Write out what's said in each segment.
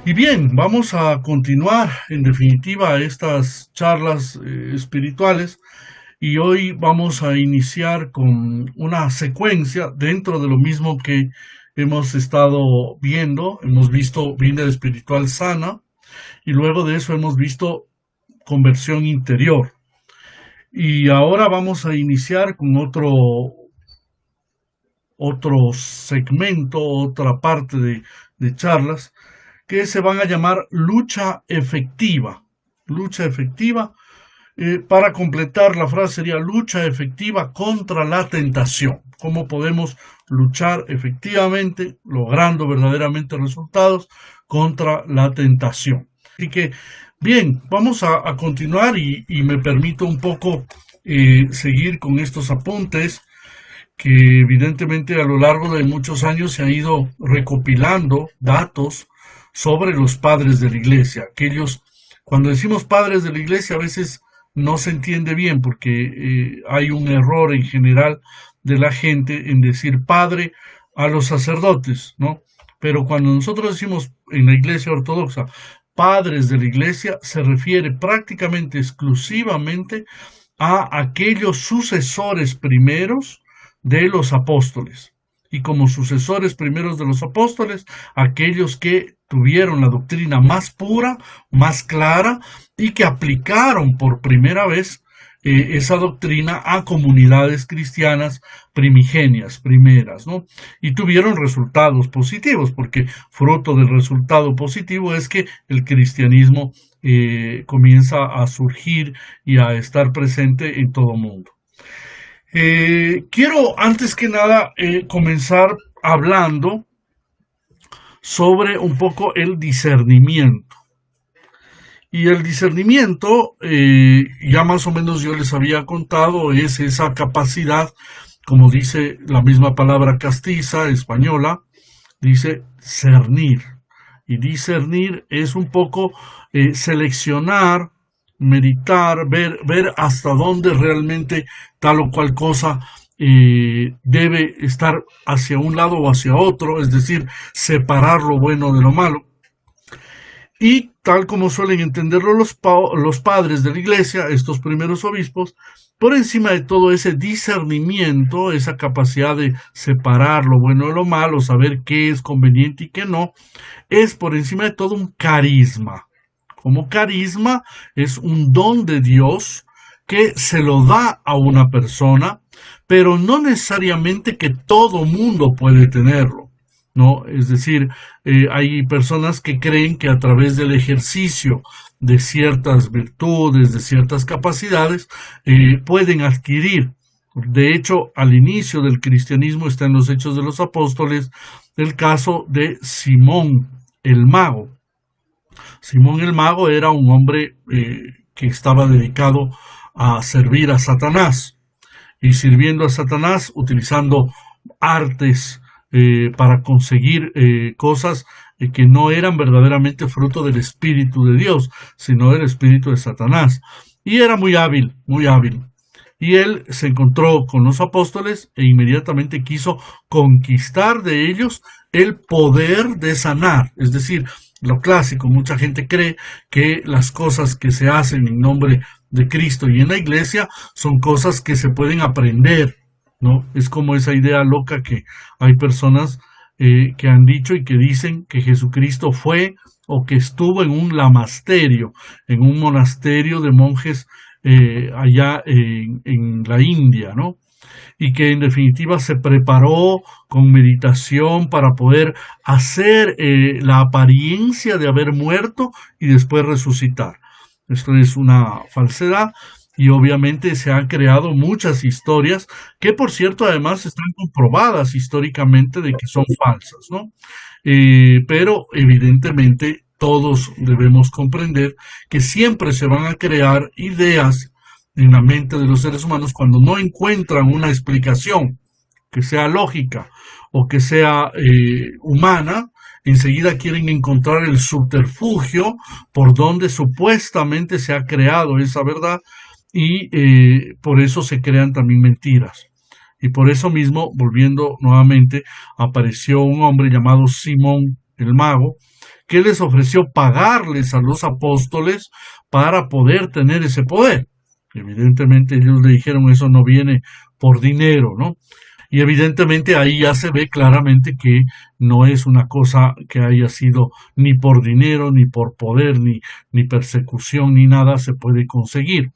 Y bien, vamos a continuar en definitiva estas charlas espirituales y hoy vamos a iniciar con una secuencia dentro de lo mismo que hemos estado viendo. Hemos visto vida espiritual sana y luego de eso hemos visto conversión interior. Y ahora vamos a iniciar con otro segmento, otra parte de charlas que se van a llamar lucha efectiva. Lucha efectiva, para completar la frase sería lucha efectiva contra la tentación. ¿Cómo podemos luchar efectivamente, logrando verdaderamente resultados contra la tentación? Así que, bien, vamos a continuar y me permito un poco seguir con estos apuntes que evidentemente a lo largo de muchos años se han ido recopilando datos sobre los padres de la iglesia. Aquellos, cuando decimos padres de la iglesia, a veces no se entiende bien porque hay un error en general de la gente en decir padre a los sacerdotes, ¿no? Pero cuando nosotros decimos en la iglesia ortodoxa padres de la iglesia, se refiere prácticamente exclusivamente a aquellos sucesores primeros de los apóstoles. Y como sucesores primeros de los apóstoles, aquellos que tuvieron la doctrina más pura, más clara y que aplicaron por primera vez esa doctrina a comunidades cristianas primigenias, primeras, ¿no? Y tuvieron resultados positivos, porque fruto del resultado positivo es que el cristianismo comienza a surgir y a estar presente en todo mundo. Quiero antes que nada comenzar hablando sobre un poco el discernimiento. Y el discernimiento, ya más o menos yo les había contado, es esa capacidad, como dice la misma palabra castiza, española, dice cernir. Y discernir es un poco seleccionar, meditar, ver hasta dónde realmente tal o cual cosa debe estar hacia un lado o hacia otro, es decir, separar lo bueno de lo malo. Y tal como suelen entenderlo los padres de la iglesia, estos primeros obispos, por encima de todo ese discernimiento, esa capacidad de separar lo bueno de lo malo, saber qué es conveniente y qué no, es por encima de todo un carisma. Como carisma es un don de Dios que se lo da a una persona, pero no necesariamente que todo mundo puede tenerlo. ¿No? Es decir, hay personas que creen que a través del ejercicio de ciertas virtudes, de ciertas capacidades, pueden adquirir. De hecho, al inicio del cristianismo está en los Hechos de los Apóstoles el caso de Simón el Mago. Simón el Mago era un hombre que estaba dedicado a servir a Satanás y sirviendo a Satanás utilizando artes para conseguir cosas que no eran verdaderamente fruto del Espíritu de Dios, sino del Espíritu de Satanás. Y era muy hábil, muy hábil. Y él se encontró con los apóstoles e inmediatamente quiso conquistar de ellos el poder de sanar. Es decir, lo clásico, mucha gente cree que las cosas que se hacen en nombre de Cristo y en la iglesia son cosas que se pueden aprender, ¿no? Es como esa idea loca que hay personas que han dicho y que dicen que Jesucristo fue o que estuvo en un lamasterio, en un monasterio de monjes allá en la India, ¿no? Y que en definitiva se preparó con meditación para poder hacer la apariencia de haber muerto y después resucitar. Esto es una falsedad y obviamente se han creado muchas historias que por cierto además están comprobadas históricamente de que son falsas, ¿no? Pero evidentemente todos debemos comprender que siempre se van a crear ideas en la mente de los seres humanos cuando no encuentran una explicación que sea lógica o que sea humana, enseguida quieren encontrar el subterfugio por donde supuestamente se ha creado esa verdad y por eso se crean también mentiras. Y por eso mismo, volviendo nuevamente, apareció un hombre llamado Simón el mago, que les ofreció pagarles a los apóstoles para poder tener ese poder. Evidentemente ellos le dijeron eso no viene por dinero, ¿no? Y evidentemente ahí ya se ve claramente que no es una cosa que haya sido ni por dinero, ni por poder, ni persecución, ni nada se puede conseguir.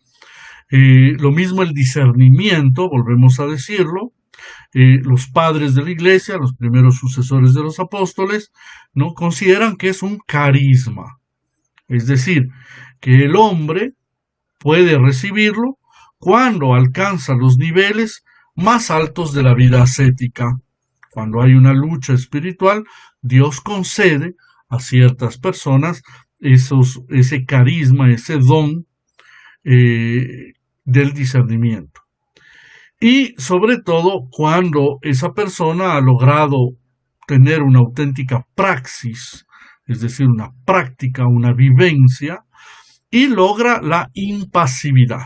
Lo mismo el discernimiento, volvemos a decirlo, los padres de la iglesia, los primeros sucesores de los apóstoles, no consideran que es un carisma. Es decir, que el hombre puede recibirlo cuando alcanza los niveles más altos de la vida ascética. Cuando hay una lucha espiritual, Dios concede a ciertas personas ese carisma, ese don del discernimiento. Y sobre todo cuando esa persona ha logrado tener una auténtica praxis, es decir, una práctica, una vivencia, y logra la impasividad.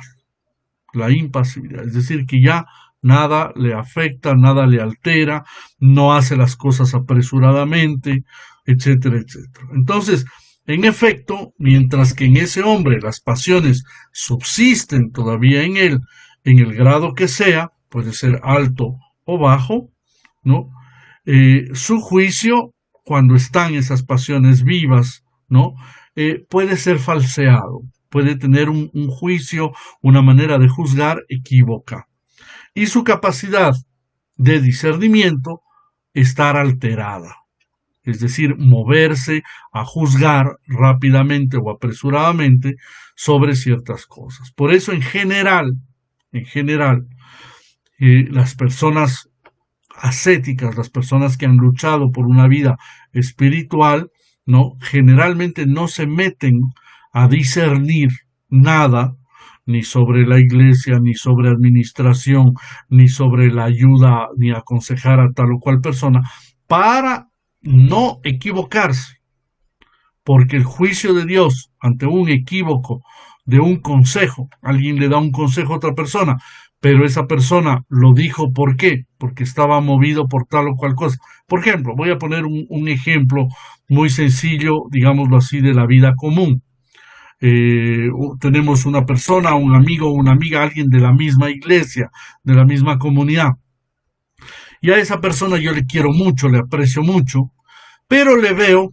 La impasividad, es decir, que ya nada le afecta, nada le altera, no hace las cosas apresuradamente, etcétera, etcétera. Entonces, en efecto, mientras que en ese hombre las pasiones subsisten todavía en él, en el grado que sea, puede ser alto o bajo, ¿no? Su juicio, cuando están esas pasiones vivas, ¿no? Puede ser falseado, puede tener un juicio, una manera de juzgar equívoca. Y su capacidad de discernimiento estar alterada, es decir, moverse a juzgar rápidamente o apresuradamente sobre ciertas cosas. Por eso, en general, las personas ascéticas, las personas que han luchado por una vida espiritual, ¿no? Generalmente no se meten a discernir nada, ni sobre la iglesia, ni sobre administración, ni sobre la ayuda, ni aconsejar a tal o cual persona, para no equivocarse, porque el juicio de Dios ante un equívoco de un consejo, alguien le da un consejo a otra persona, pero esa persona lo dijo ¿por qué? Porque estaba movido por tal o cual cosa. Por ejemplo, voy a poner un ejemplo muy sencillo, digámoslo así, de la vida común. Tenemos una persona, un amigo, una amiga, alguien de la misma iglesia, de la misma comunidad. Y a esa persona yo le quiero mucho, le aprecio mucho, pero le veo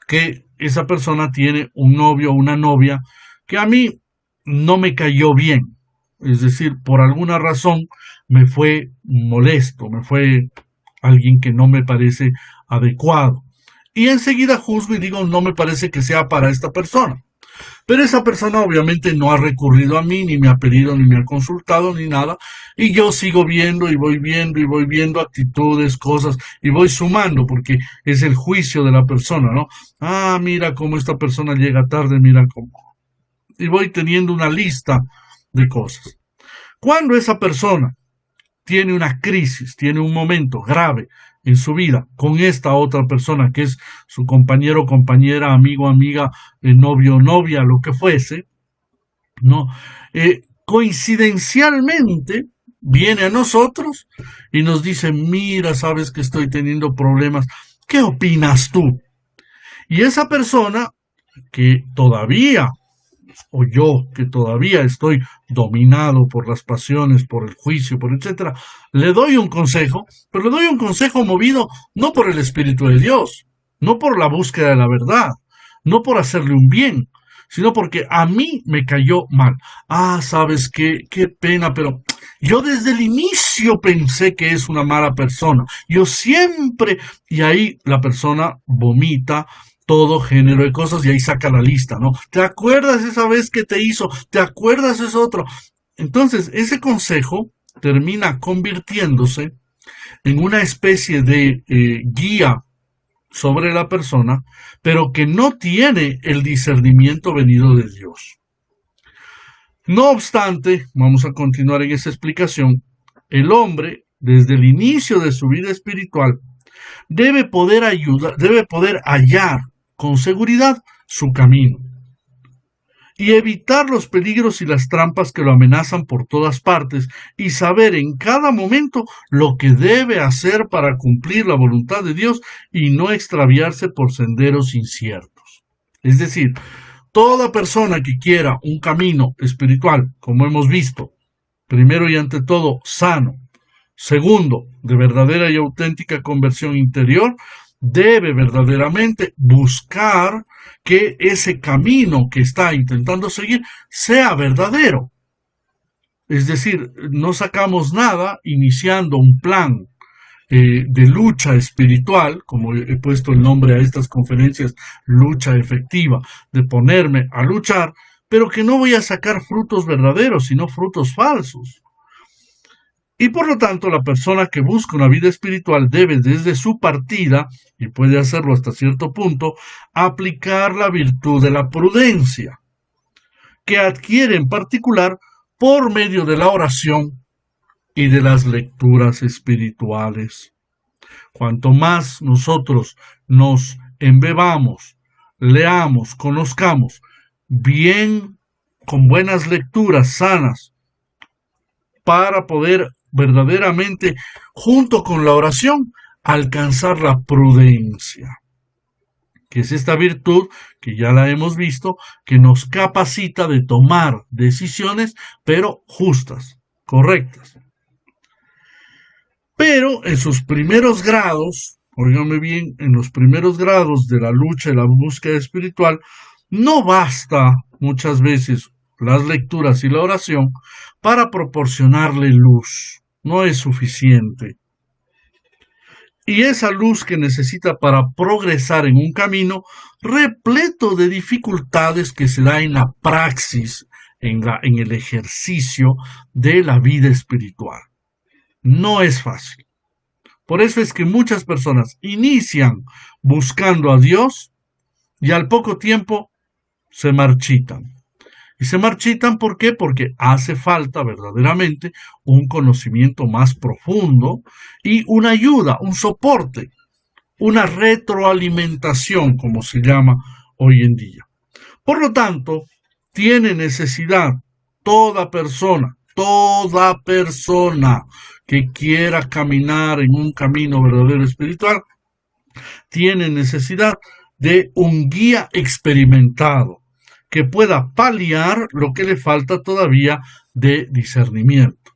que esa persona tiene un novio o una novia que a mí no me cayó bien. Es decir, por alguna razón me fue molesto, me fue alguien que no me parece adecuado. Y enseguida juzgo y digo, no me parece que sea para esta persona. Pero esa persona obviamente no ha recurrido a mí, ni me ha pedido, ni me ha consultado, ni nada. Y yo sigo viendo y voy viendo actitudes, cosas, y voy sumando, porque es el juicio de la persona, ¿no? Ah, mira cómo esta persona llega tarde, mira cómo. Y voy teniendo una lista de cosas. Cuando esa persona tiene una crisis, tiene un momento grave en su vida con esta otra persona que es su compañero, compañera, amigo, amiga, novio, novia, lo que fuese, ¿no? Coincidencialmente viene a nosotros y nos dice, mira, sabes que estoy teniendo problemas, ¿qué opinas tú? Y esa persona que todavía o yo que todavía estoy dominado por las pasiones, por el juicio, por etcétera, le doy un consejo, pero le doy un consejo movido no por el Espíritu de Dios, no por la búsqueda de la verdad, no por hacerle un bien, sino porque a mí me cayó mal. Ah, ¿sabes qué? Qué pena, pero yo desde el inicio pensé que es una mala persona. Yo siempre... Y ahí la persona vomita todo género de cosas y ahí saca la lista, ¿no? ¿Te acuerdas esa vez que te hizo? ¿Te acuerdas ese otro? Entonces, ese consejo termina convirtiéndose en una especie de guía sobre la persona, pero que no tiene el discernimiento venido de Dios. No obstante, vamos a continuar en esa explicación, el hombre, desde el inicio de su vida espiritual, debe poder hallar con seguridad su camino. y evitar los peligros y las trampas que lo amenazan por todas partes, y saber en cada momento lo que debe hacer para cumplir la voluntad de Dios y no extraviarse por senderos inciertos. Es decir, toda persona que quiera un camino espiritual, como hemos visto, primero y ante todo, sano, segundo, de verdadera y auténtica conversión interior, debe verdaderamente buscar que ese camino que está intentando seguir sea verdadero. Es decir, no sacamos nada iniciando un plan de lucha espiritual, como he puesto el nombre a estas conferencias, lucha efectiva, de ponerme a luchar, pero que no voy a sacar frutos verdaderos, sino frutos falsos. Y por lo tanto, la persona que busca una vida espiritual debe desde su partida, y puede hacerlo hasta cierto punto, aplicar la virtud de la prudencia, que adquiere en particular por medio de la oración y de las lecturas espirituales. Cuanto más nosotros nos embebamos, leamos, conozcamos bien, con buenas lecturas sanas, para poder verdaderamente, junto con la oración, alcanzar la prudencia, que es esta virtud que ya la hemos visto, que nos capacita de tomar decisiones, pero justas, correctas. Pero en sus primeros grados, óigame bien, en los primeros grados de la lucha y la búsqueda espiritual, no basta muchas veces las lecturas y la oración para proporcionarle luz. No es suficiente. Y esa luz que necesita para progresar en un camino repleto de dificultades que se da en la praxis, en el ejercicio de la vida espiritual. No es fácil. Por eso es que muchas personas inician buscando a Dios y al poco tiempo se marchitan. Y se marchitan, ¿por qué? Porque hace falta verdaderamente un conocimiento más profundo y una ayuda, un soporte, una retroalimentación, como se llama hoy en día. Por lo tanto, tiene necesidad toda persona que quiera caminar en un camino verdadero espiritual, tiene necesidad de un guía experimentado que pueda paliar lo que le falta todavía de discernimiento.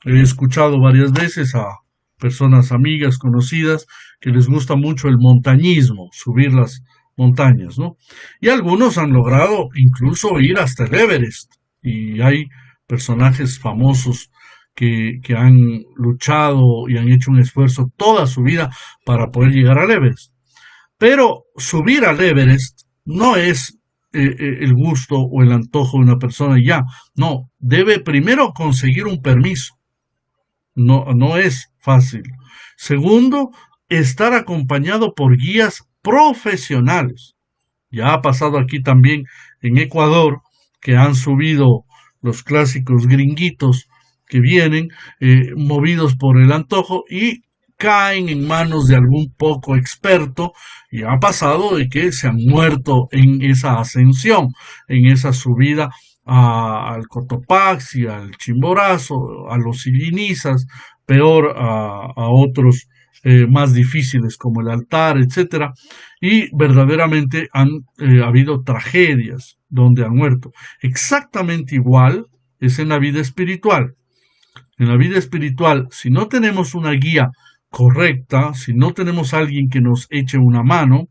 He escuchado varias veces a personas amigas, conocidas, que les gusta mucho el montañismo, subir las montañas, ¿no? Y algunos han logrado incluso ir hasta el Everest. Y hay personajes famosos que han luchado y han hecho un esfuerzo toda su vida para poder llegar al Everest. Pero subir al Everest no es el gusto o el antojo de una persona y ya. No, debe primero conseguir un permiso. No es fácil. Segundo, estar acompañado por guías profesionales. Ya ha pasado aquí también en Ecuador, que han subido los clásicos gringuitos que vienen movidos por el antojo y caen en manos de algún poco experto, y ha pasado de que se han muerto en esa ascensión, en esa subida al Cotopaxi, al Chimborazo, a los Illinizas, peor a otros más difíciles como el altar, etcétera, y verdaderamente han habido tragedias donde han muerto. Exactamente igual es en la vida espiritual. En la vida espiritual, si no tenemos una guía correcta, si no tenemos a alguien que nos eche una mano,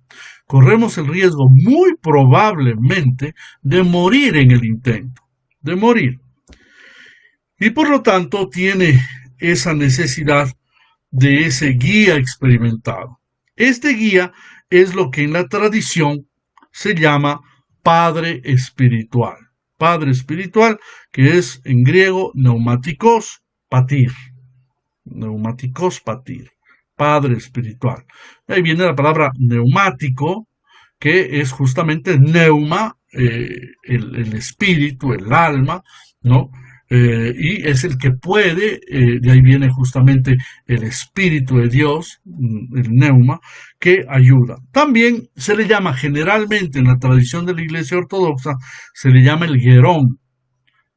corremos el riesgo muy probablemente de morir en el intento, de morir. Y por lo tanto tiene esa necesidad de ese guía experimentado. Este guía es lo que en la tradición se llama padre espiritual. Padre espiritual, que es en griego neumáticos patir. Neumáticos patir. Padre espiritual. Ahí viene la palabra neumático, que es justamente neuma, el espíritu, el alma, ¿no? y es el que puede, de ahí viene justamente el Espíritu de Dios, el neuma, que ayuda. También se le llama generalmente en la tradición de la Iglesia Ortodoxa, se le llama el Gerón,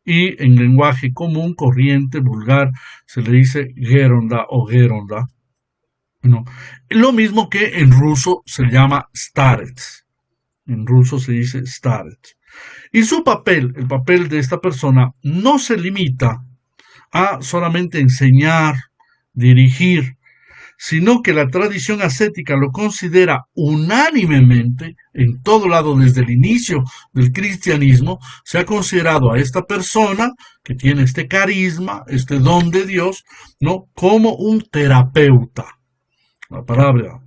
y en lenguaje común, corriente, vulgar, se le dice Geronda o Geronda, ¿no? Lo mismo que en ruso se llama starets. En ruso se dice starets. Y su papel, el papel de esta persona, no se limita a solamente enseñar, dirigir, sino que la tradición ascética lo considera unánimemente, en todo lado desde el inicio del cristianismo, se ha considerado a esta persona que tiene este carisma, este don de Dios, ¿no?, como un terapeuta. La palabra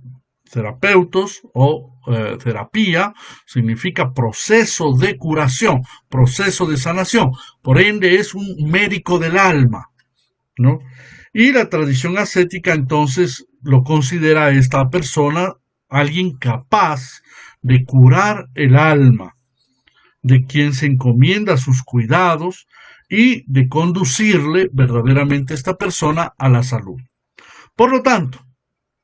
terapeutos o terapia significa proceso de curación, proceso de sanación. Por ende es un médico del alma, ¿no? Y la tradición ascética entonces lo considera a esta persona alguien capaz de curar el alma, de quien se encomienda sus cuidados y de conducirle verdaderamente a esta persona a la salud. Por lo tanto,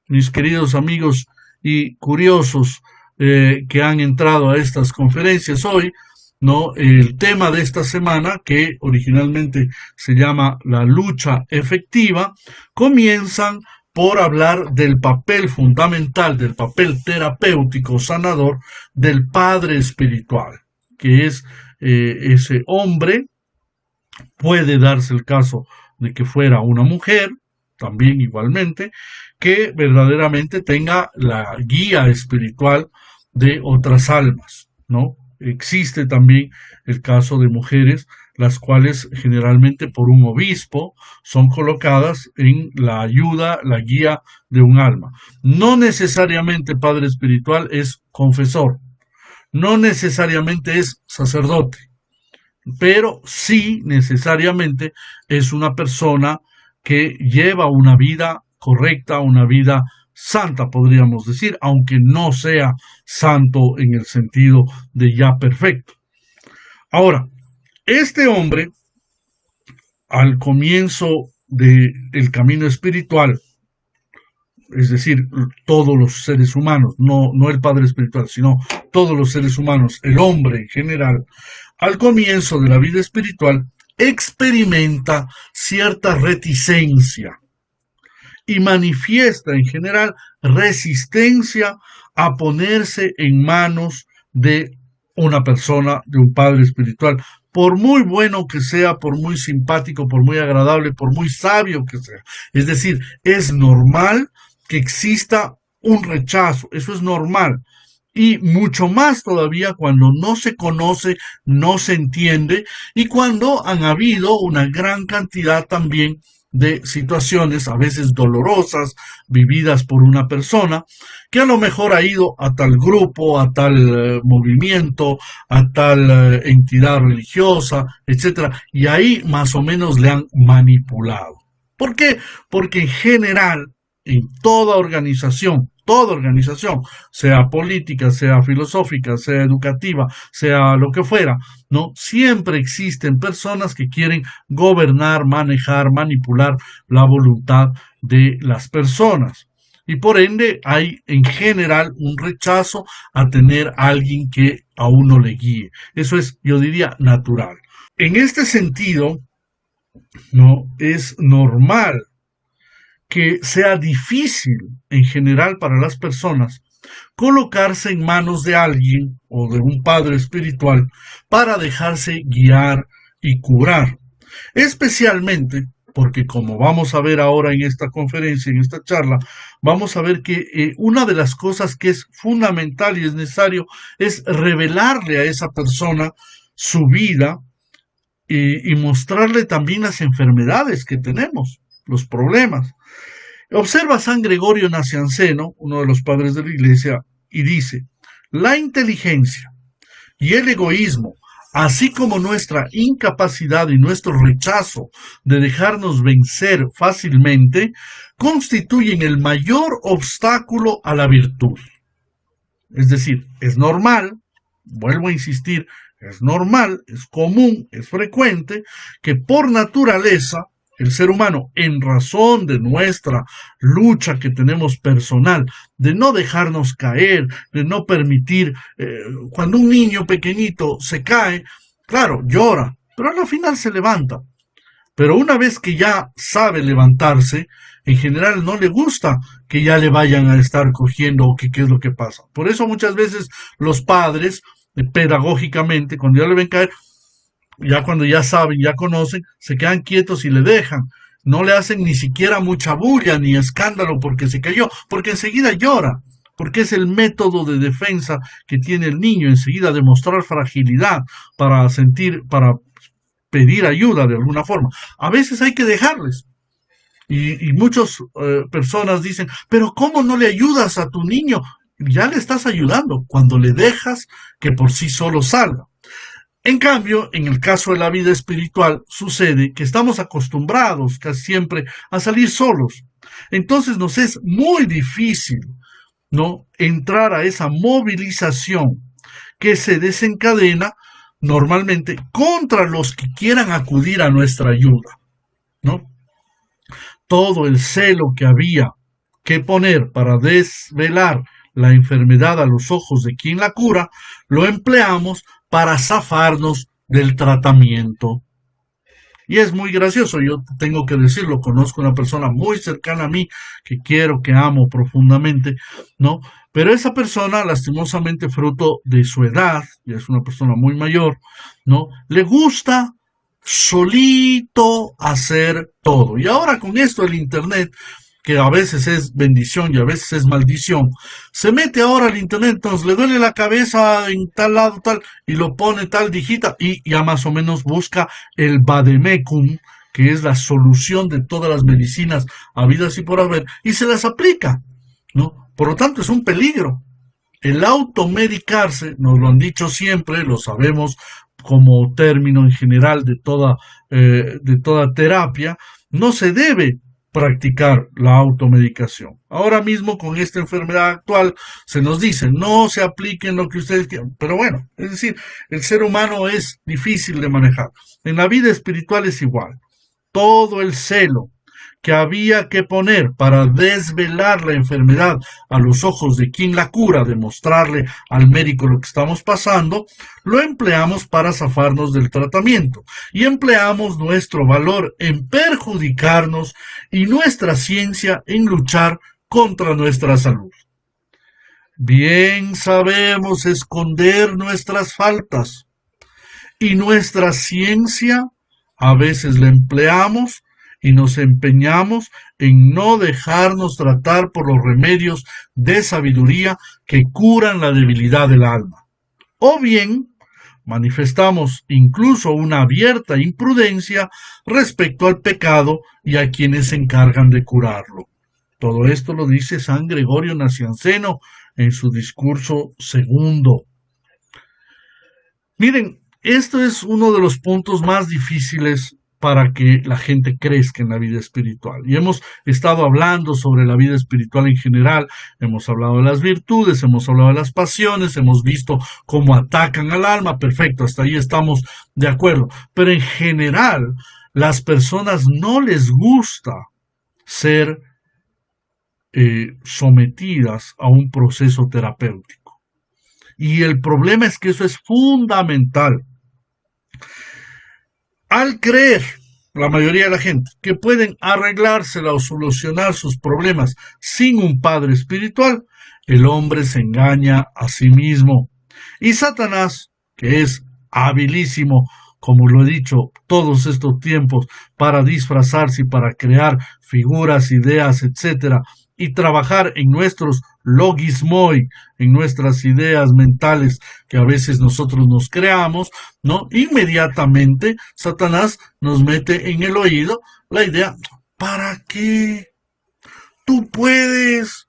mis queridos amigos y curiosos que han entrado a estas conferencias hoy, ¿no?, el tema de esta semana, que originalmente se llama la lucha efectiva, comienzan por hablar del papel fundamental, del papel terapéutico sanador del padre espiritual, que es ese hombre. Puede darse el caso de que fuera una mujer, también igualmente, que verdaderamente tenga la guía espiritual de otras almas, ¿no? Existe también el caso de mujeres, las cuales generalmente por un obispo son colocadas en la ayuda, la guía de un alma. No necesariamente padre espiritual es confesor, no necesariamente es sacerdote, pero sí necesariamente es una persona que lleva una vida correcta, una vida santa, podríamos decir, aunque no sea santo en el sentido de ya perfecto. Ahora, este hombre, al comienzo del camino espiritual, es decir, todos los seres humanos, no el Padre espiritual, sino todos los seres humanos, el hombre en general, al comienzo de la vida espiritual, experimenta cierta reticencia y manifiesta en general resistencia a ponerse en manos de una persona, de un padre espiritual, por muy bueno que sea, por muy simpático, por muy agradable, por muy sabio que sea. Es decir, es normal que exista un rechazo, eso es normal. Y mucho más todavía cuando no se conoce, no se entiende, y cuando han habido una gran cantidad también de situaciones a veces dolorosas vividas por una persona que a lo mejor ha ido a tal grupo, a tal movimiento, a tal entidad religiosa, etcétera, y ahí más o menos le han manipulado. ¿Por qué? Porque en general, en toda organización, sea política, sea filosófica, sea educativa, sea lo que fuera, ¿no?, siempre existen personas que quieren gobernar, manejar, manipular la voluntad de las personas. Y por ende hay en general un rechazo a tener a alguien que a uno le guíe. Eso es, yo diría, natural. En este sentido, no es normal que sea difícil en general para las personas colocarse en manos de alguien o de un padre espiritual para dejarse guiar y curar. Especialmente porque, como vamos a ver ahora en esta conferencia, en esta charla, vamos a ver que una de las cosas que es fundamental y es necesario es revelarle a esa persona su vida y mostrarle también las enfermedades que tenemos, los problemas. Observa San Gregorio Nacianceno, uno de los padres de la Iglesia, y dice: la inteligencia y el egoísmo, así como nuestra incapacidad y nuestro rechazo de dejarnos vencer fácilmente, constituyen el mayor obstáculo a la virtud. Es decir, es normal, vuelvo a insistir Es normal, es común, es frecuente que por naturaleza el ser humano, en razón de nuestra lucha que tenemos personal, de no dejarnos caer, de no permitir, cuando un niño pequeñito se cae, claro, llora, pero al final se levanta. Pero una vez que ya sabe levantarse, en general no le gusta que ya le vayan a estar cogiendo o que qué es lo que pasa. Por eso muchas veces los padres, pedagógicamente, cuando ya le ven caer, ya cuando ya saben, ya conocen, se quedan quietos y le dejan. No le hacen ni siquiera mucha bulla ni escándalo porque se cayó, porque enseguida llora, porque es el método de defensa que tiene el niño, enseguida demostrar fragilidad para sentir, para pedir ayuda de alguna forma. A veces hay que dejarles. Y muchas personas dicen, pero ¿cómo no le ayudas a tu niño? Ya le estás ayudando cuando le dejas que por sí solo salga. En cambio, en el caso de la vida espiritual, sucede que estamos acostumbrados casi siempre a salir solos. Entonces nos es muy difícil, ¿no?, entrar a esa movilización que se desencadena normalmente contra los que quieran acudir a nuestra ayuda, ¿no? Todo el celo que había que poner para desvelar la enfermedad a los ojos de quien la cura, lo empleamos para zafarnos del tratamiento. Y es muy gracioso, yo tengo que decirlo, conozco una persona muy cercana a mí, que quiero, que amo profundamente, ¿no? Pero esa persona, lastimosamente fruto de su edad, y es una persona muy mayor, ¿no?, le gusta solito hacer todo. Y ahora con esto del internet, que a veces es bendición y a veces es maldición, se mete ahora al internet, entonces le duele la cabeza en tal lado, tal, y lo pone tal, digita, y ya más o menos busca el vademecum, que es la solución de todas las medicinas habidas y por haber, y se las aplica, ¿no? Por lo tanto, es un peligro. El automedicarse, nos lo han dicho siempre, lo sabemos como término en general de toda terapia, no se debe practicar la automedicación. Ahora mismo con esta enfermedad actual se nos dice no se apliquen lo que ustedes quieran, pero bueno, es decir, el ser humano es difícil de manejar. En la vida espiritual es igual. Todo el celo que había que poner para desvelar la enfermedad a los ojos de quien la cura, demostrarle al médico lo que estamos pasando, lo empleamos para zafarnos del tratamiento y empleamos nuestro valor en perjudicarnos y nuestra ciencia en luchar contra nuestra salud. Bien sabemos esconder nuestras faltas y nuestra ciencia a veces la empleamos y nos empeñamos en no dejarnos tratar por los remedios de sabiduría que curan la debilidad del alma. O bien, manifestamos incluso una abierta imprudencia respecto al pecado y a quienes se encargan de curarlo. Todo esto lo dice San Gregorio Nacianceno en su discurso segundo. Miren, esto es uno de los puntos más difíciles para que la gente crezca en la vida espiritual. Y hemos estado hablando sobre la vida espiritual en general, hemos hablado de las virtudes, hemos hablado de las pasiones, hemos visto cómo atacan al alma, perfecto, hasta ahí estamos de acuerdo. Pero en general, las personas no les gusta ser sometidas a un proceso terapéutico. Y el problema es que eso es fundamental. Al creer la mayoría de la gente que pueden arreglársela o solucionar sus problemas sin un padre espiritual, el hombre se engaña a sí mismo. Y Satanás, que es habilísimo, como lo he dicho todos estos tiempos, para disfrazarse y para crear figuras, ideas, etcétera, y trabajar en nuestros logismoi, en nuestras ideas mentales que a veces nosotros nos creamos, ¿no? Inmediatamente Satanás nos mete en el oído la idea, ¿para qué? Tú puedes,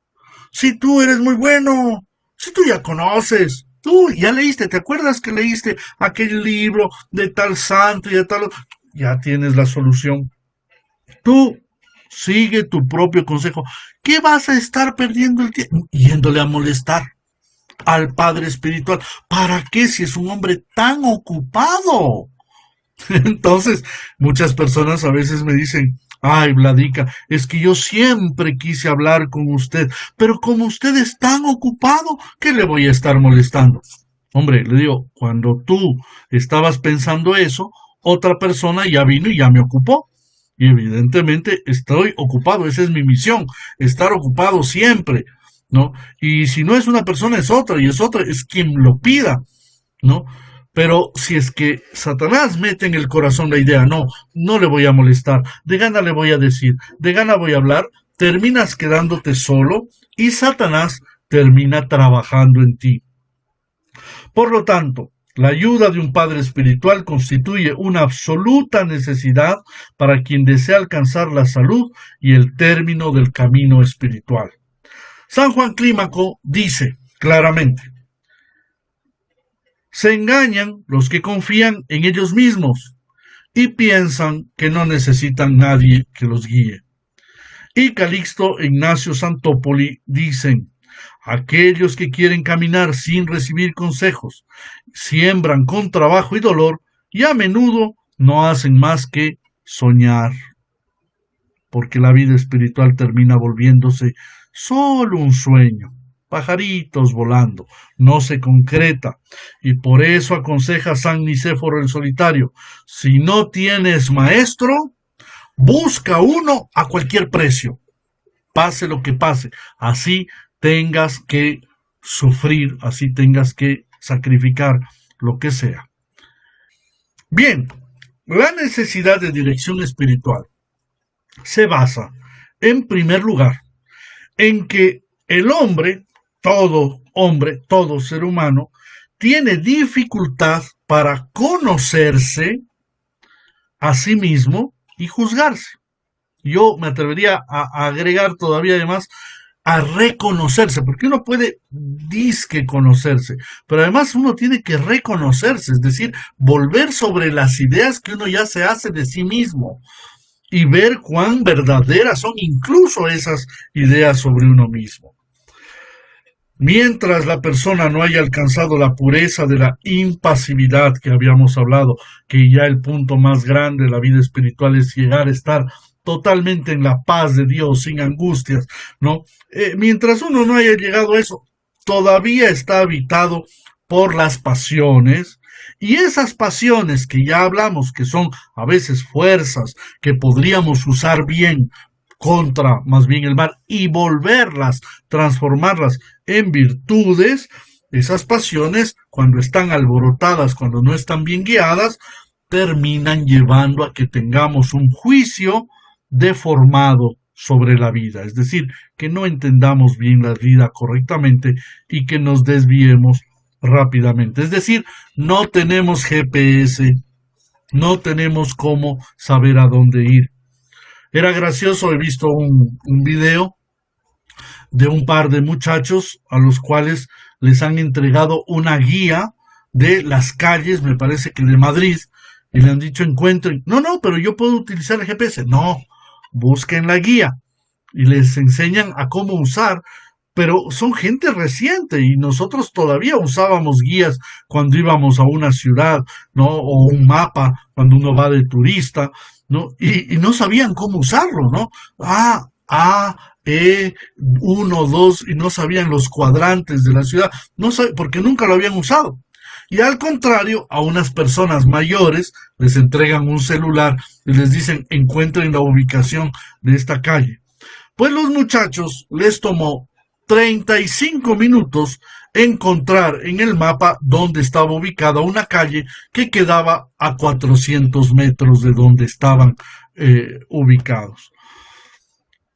si tú eres muy bueno, si tú ya conoces, tú ya leíste, ¿te acuerdas que leíste aquel libro de tal santo y de tal otro? Ya tienes la solución. Tú sigue tu propio consejo. ¿Qué vas a estar perdiendo el tiempo? Yéndole a molestar. al padre espiritual. ¿Para qué si es un hombre tan ocupado? Entonces, muchas personas a veces me dicen, ay, Vladica, es que yo siempre quise hablar con usted, pero como usted es tan ocupado, ¿qué le voy a estar molestando? Hombre, le digo, cuando tú estabas pensando eso, otra persona ya vino y ya me ocupó. Y evidentemente estoy ocupado, esa es mi misión, estar ocupado siempre, ¿no? Y si no es una persona, es otra, y es otra, es quien lo pida, ¿no? Pero si es que Satanás mete en el corazón la idea, no, no le voy a molestar, de gana le voy a decir, de gana voy a hablar, terminas quedándote solo y Satanás termina trabajando en ti. Por lo tanto, la ayuda de un padre espiritual constituye una absoluta necesidad para quien desea alcanzar la salud y el término del camino espiritual. San Juan Clímaco dice claramente, se engañan los que confían en ellos mismos y piensan que no necesitan nadie que los guíe. Y Calixto e Ignacio Santopoli dicen, aquellos que quieren caminar sin recibir consejos, siembran con trabajo y dolor y a menudo no hacen más que soñar, porque la vida espiritual termina volviéndose solo un sueño, pajaritos volando, no se concreta, y por eso aconseja San Nicéforo el Solitario, si no tienes maestro, busca uno a cualquier precio, pase lo que pase, así tengas que sufrir, así tengas que sacrificar lo que sea. Bien, la necesidad de dirección espiritual se basa, en primer lugar, en que el hombre, todo ser humano, tiene dificultad para conocerse a sí mismo y juzgarse. Yo me atrevería a agregar todavía además a reconocerse, porque uno puede disque conocerse, pero además uno tiene que reconocerse, es decir, volver sobre las ideas que uno ya se hace de sí mismo y ver cuán verdaderas son incluso esas ideas sobre uno mismo. Mientras la persona no haya alcanzado la pureza de la impasividad que habíamos hablado, que ya el punto más grande de la vida espiritual es llegar a estar totalmente en la paz de Dios, sin angustias, ¿no? Mientras uno no haya llegado a eso, todavía está habitado por las pasiones, y esas pasiones que ya hablamos, que son a veces fuerzas que podríamos usar bien contra más bien el mal y volverlas, transformarlas en virtudes, esas pasiones, cuando están alborotadas, cuando no están bien guiadas, terminan llevando a que tengamos un juicio deformado sobre la vida, es decir, que no entendamos bien la vida correctamente y que nos desviemos rápidamente. Es decir, no tenemos GPS, no tenemos cómo saber a dónde ir. Era gracioso, he visto un video de un par de muchachos a los cuales les han entregado una guía de las calles, me parece que de Madrid, y le han dicho encuentren, no, pero yo puedo utilizar el GPS, no, busquen la guía, y les enseñan a cómo usar, pero son gente reciente y nosotros todavía usábamos guías cuando íbamos a una ciudad, ¿no? O un mapa cuando uno va de turista, ¿no? Y no sabían cómo usarlo, ¿no? Uno, dos, y no sabían los cuadrantes de la ciudad, porque nunca lo habían usado. Y al contrario, a unas personas mayores les entregan un celular y les dicen encuentren la ubicación de esta calle. Pues los muchachos les tomó 35 minutos encontrar en el mapa dónde estaba ubicada una calle que quedaba a 400 metros de donde estaban ubicados.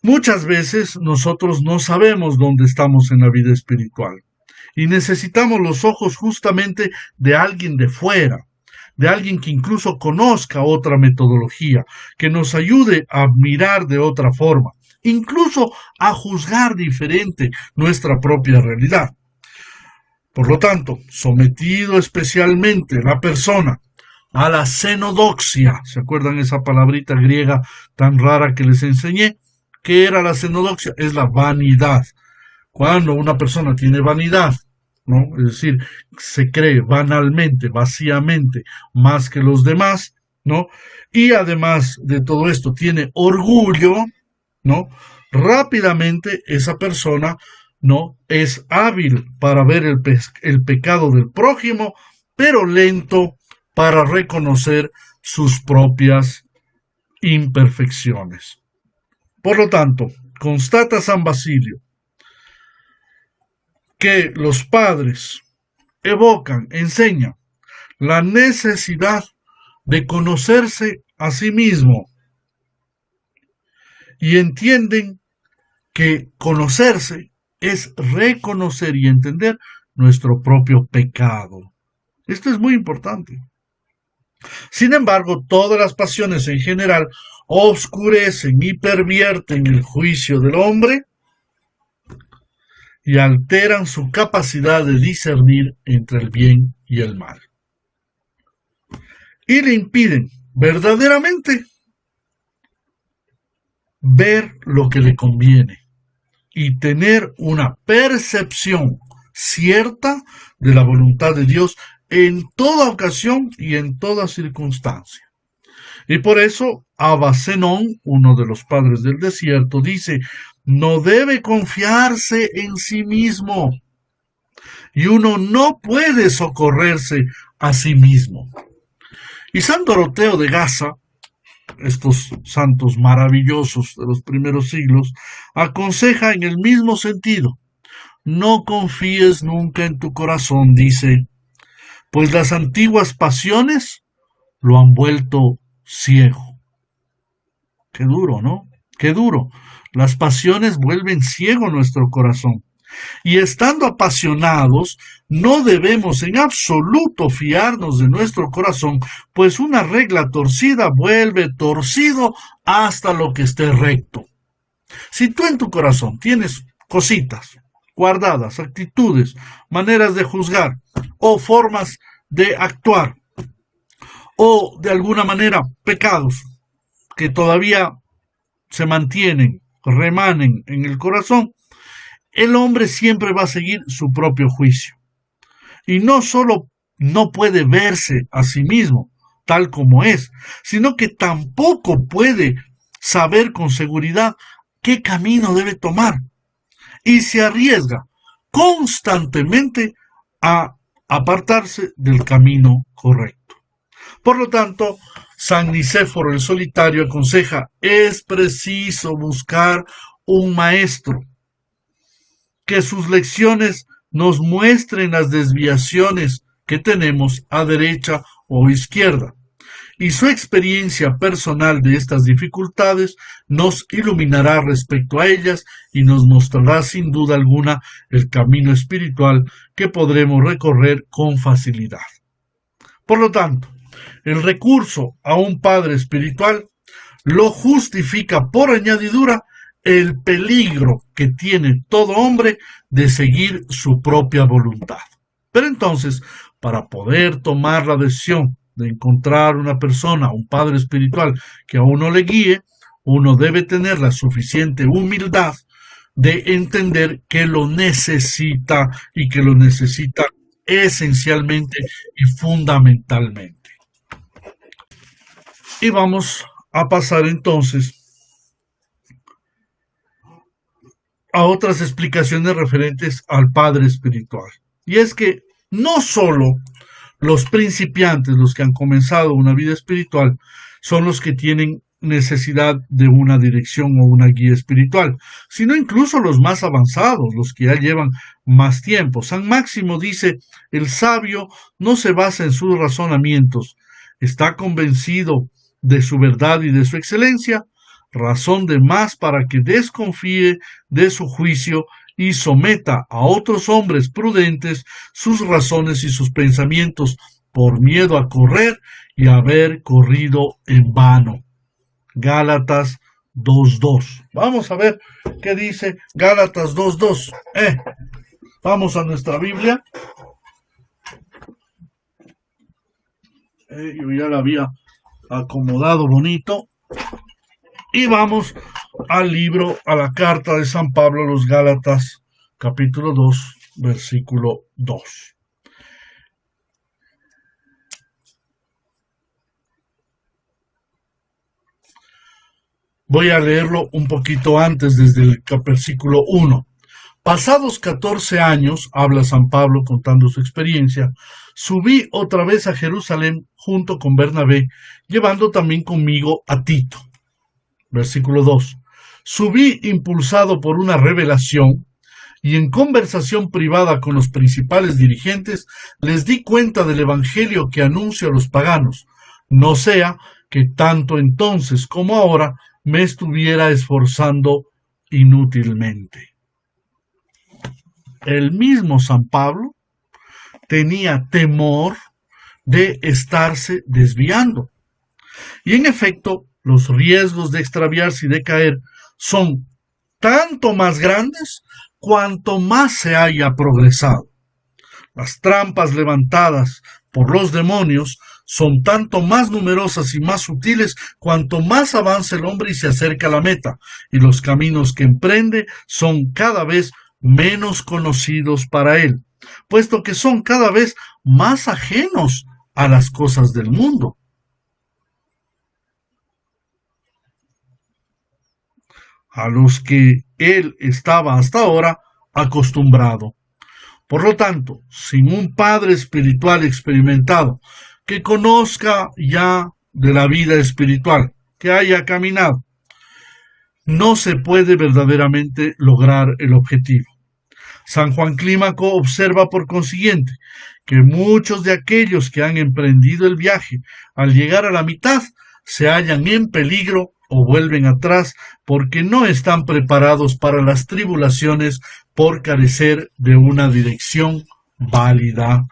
Muchas veces nosotros no sabemos dónde estamos en la vida espiritual y necesitamos los ojos justamente de alguien de fuera, de alguien que incluso conozca otra metodología, que nos ayude a mirar de otra forma, incluso a juzgar diferente nuestra propia realidad. Por lo tanto, sometido especialmente la persona a la xenodoxia, ¿se acuerdan esa palabrita griega tan rara que les enseñé? ¿Qué era la xenodoxia? Es la vanidad. Cuando una persona tiene vanidad ¿no? Es decir, se cree banalmente, vacíamente, más que los demás, ¿no? Y además de todo esto tiene orgullo, ¿no? Rápidamente esa persona, ¿no? Es hábil para ver el pecado del prójimo, pero lento para reconocer sus propias imperfecciones. Por lo tanto, constata San Basilio que los padres evocan, enseñan la necesidad de conocerse a sí mismo y entienden que conocerse es reconocer y entender nuestro propio pecado. Esto es muy importante. Sin embargo, todas las pasiones en general oscurecen y pervierten el juicio del hombre y alteran su capacidad de discernir entre el bien y el mal. Y le impiden verdaderamente ver lo que le conviene y tener una percepción cierta de la voluntad de Dios en toda ocasión y en toda circunstancia. Y por eso Abba Zenón, uno de los padres del desierto, dice: no debe confiarse en sí mismo y uno no puede socorrerse a sí mismo. Y San Doroteo de Gaza, estos santos maravillosos de los primeros siglos, aconseja en el mismo sentido: no confíes nunca en tu corazón, dice, pues las antiguas pasiones lo han vuelto ciego. Qué duro, ¿no? Qué duro. Las pasiones vuelven ciego nuestro corazón. Y estando apasionados, no debemos en absoluto fiarnos de nuestro corazón, pues una regla torcida vuelve torcido hasta lo que esté recto. Si tú en tu corazón tienes cositas guardadas, actitudes, maneras de juzgar o formas de actuar o de alguna manera pecados que todavía se mantienen, remanen en el corazón, el hombre siempre va a seguir su propio juicio. Y no solo no puede verse a sí mismo tal como es, sino que tampoco puede saber con seguridad qué camino debe tomar. Y se arriesga constantemente a apartarse del camino correcto. Por lo tanto, San Nicéforo el Solitario aconseja: es preciso buscar un maestro que sus lecciones nos muestren las desviaciones que tenemos a derecha o izquierda, y su experiencia personal de estas dificultades nos iluminará respecto a ellas y nos mostrará sin duda alguna el camino espiritual que podremos recorrer con facilidad. Por lo tanto, el recurso a un padre espiritual lo justifica por añadidura el peligro que tiene todo hombre de seguir su propia voluntad. Pero entonces, para poder tomar la decisión de encontrar una persona, un padre espiritual que a uno le guíe, uno debe tener la suficiente humildad de entender que lo necesita y que lo necesita esencialmente y fundamentalmente. Y vamos a pasar entonces a otras explicaciones referentes al padre espiritual. Y es que no solo los principiantes, los que han comenzado una vida espiritual, son los que tienen necesidad de una dirección o una guía espiritual, sino incluso los más avanzados, los que ya llevan más tiempo. San Máximo dice: el sabio no se basa en sus razonamientos, está convencido de su verdad y de su excelencia, razón de más para que desconfíe de su juicio y someta a otros hombres prudentes sus razones y sus pensamientos, por miedo a correr y haber corrido en vano. Gálatas 2:2. Vamos a ver qué dice Gálatas 2:2. Vamos a nuestra Biblia. Yo ya la había acomodado bonito. Y vamos al libro, a la carta de San Pablo a los Gálatas, capítulo 2, versículo 2. Voy a leerlo un poquito antes, desde el versículo 1. Pasados 14 años, habla San Pablo contando su experiencia, subí otra vez a Jerusalén junto con Bernabé, llevando también conmigo a Tito. Versículo 2. Subí impulsado por una revelación y en conversación privada con los principales dirigentes les di cuenta del evangelio que anuncio a los paganos, no sea que tanto entonces como ahora me estuviera esforzando inútilmente. El mismo San Pablo tenía temor de estarse desviando. Y en efecto, los riesgos de extraviarse y de caer son tanto más grandes cuanto más se haya progresado. Las trampas levantadas por los demonios son tanto más numerosas y más sutiles cuanto más avanza el hombre y se acerca a la meta, y los caminos que emprende son cada vez menos conocidos para él, puesto que son cada vez más ajenos a las cosas del mundo. A los que él estaba hasta ahora acostumbrado. Por lo tanto, sin un padre espiritual experimentado, que conozca ya de la vida espiritual, que haya caminado, no se puede verdaderamente lograr el objetivo. San Juan Clímaco observa, por consiguiente, que muchos de aquellos que han emprendido el viaje, al llegar a la mitad, se hallan en peligro o vuelven atrás porque no están preparados para las tribulaciones por carecer de una dirección válida.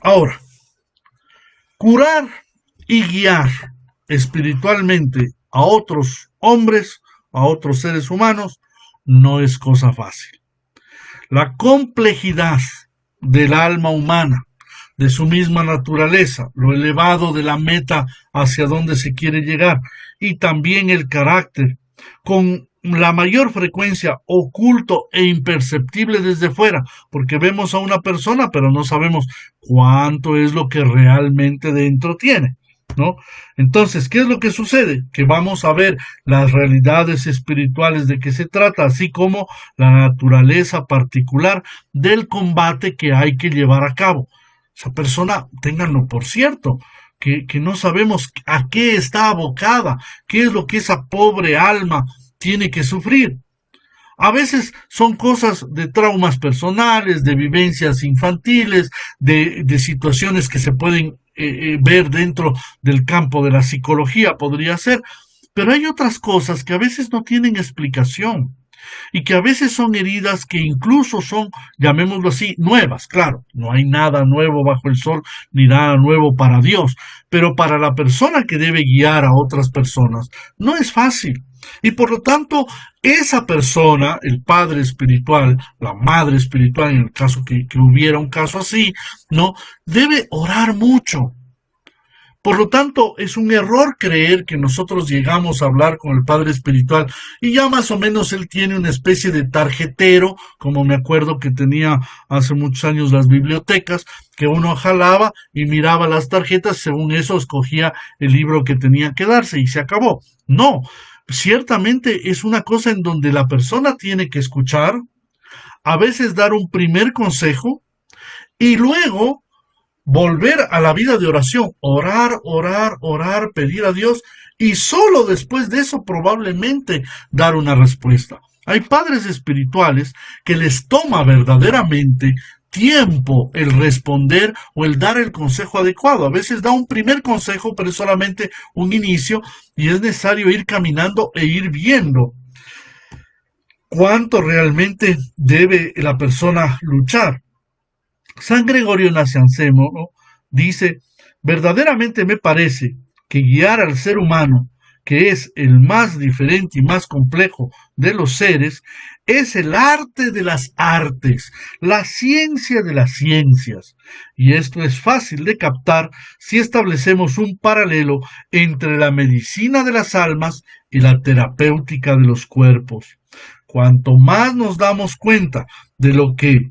Ahora, curar y guiar espiritualmente a otros hombres, a otros seres humanos, no es cosa fácil. La complejidad del alma humana, de su misma naturaleza, lo elevado de la meta hacia donde se quiere llegar, y también el carácter, con la mayor frecuencia oculto e imperceptible desde fuera, porque vemos a una persona pero no sabemos cuánto es lo que realmente dentro tiene, ¿no? Entonces, ¿qué es lo que sucede? Que vamos a ver las realidades espirituales de que se trata, así como la naturaleza particular del combate que hay que llevar a cabo. Esa persona, ténganlo por cierto, que no sabemos a qué está abocada, qué es lo que esa pobre alma tiene que sufrir. A veces son cosas de traumas personales, de vivencias infantiles, de situaciones que se pueden ver dentro del campo de la psicología, podría ser, pero hay otras cosas que a veces no tienen explicación y que a veces son heridas que incluso son, llamémoslo así, nuevas. Claro, no hay nada nuevo bajo el sol ni nada nuevo para Dios, pero para la persona que debe guiar a otras personas no es fácil. Y por lo tanto, esa persona, el padre espiritual, la madre espiritual, en el caso que hubiera un caso así, ¿no? Debe orar mucho. Por lo tanto, es un error creer que nosotros llegamos a hablar con el Padre Espiritual y ya más o menos él tiene una especie de tarjetero, como me acuerdo que tenía hace muchos años las bibliotecas, que uno jalaba y miraba las tarjetas, según eso escogía el libro que tenía que darse y se acabó. No, ciertamente es una cosa en donde la persona tiene que escuchar, a veces dar un primer consejo y luego volver a la vida de oración, orar, pedir a Dios y solo después de eso probablemente dar una respuesta. Hay padres espirituales que les toma verdaderamente tiempo el responder o el dar el consejo adecuado. A veces da un primer consejo, pero es solamente un inicio y es necesario ir caminando e ir viendo cuánto realmente debe la persona luchar. San Gregorio Nacianceno, ¿no?, dice: verdaderamente me parece que guiar al ser humano que es el más diferente y más complejo de los seres, es el arte de las artes, la ciencia de las ciencias. Y esto es fácil de captar si establecemos un paralelo entre la medicina de las almas y la terapéutica de los cuerpos. Cuanto más nos damos cuenta de lo que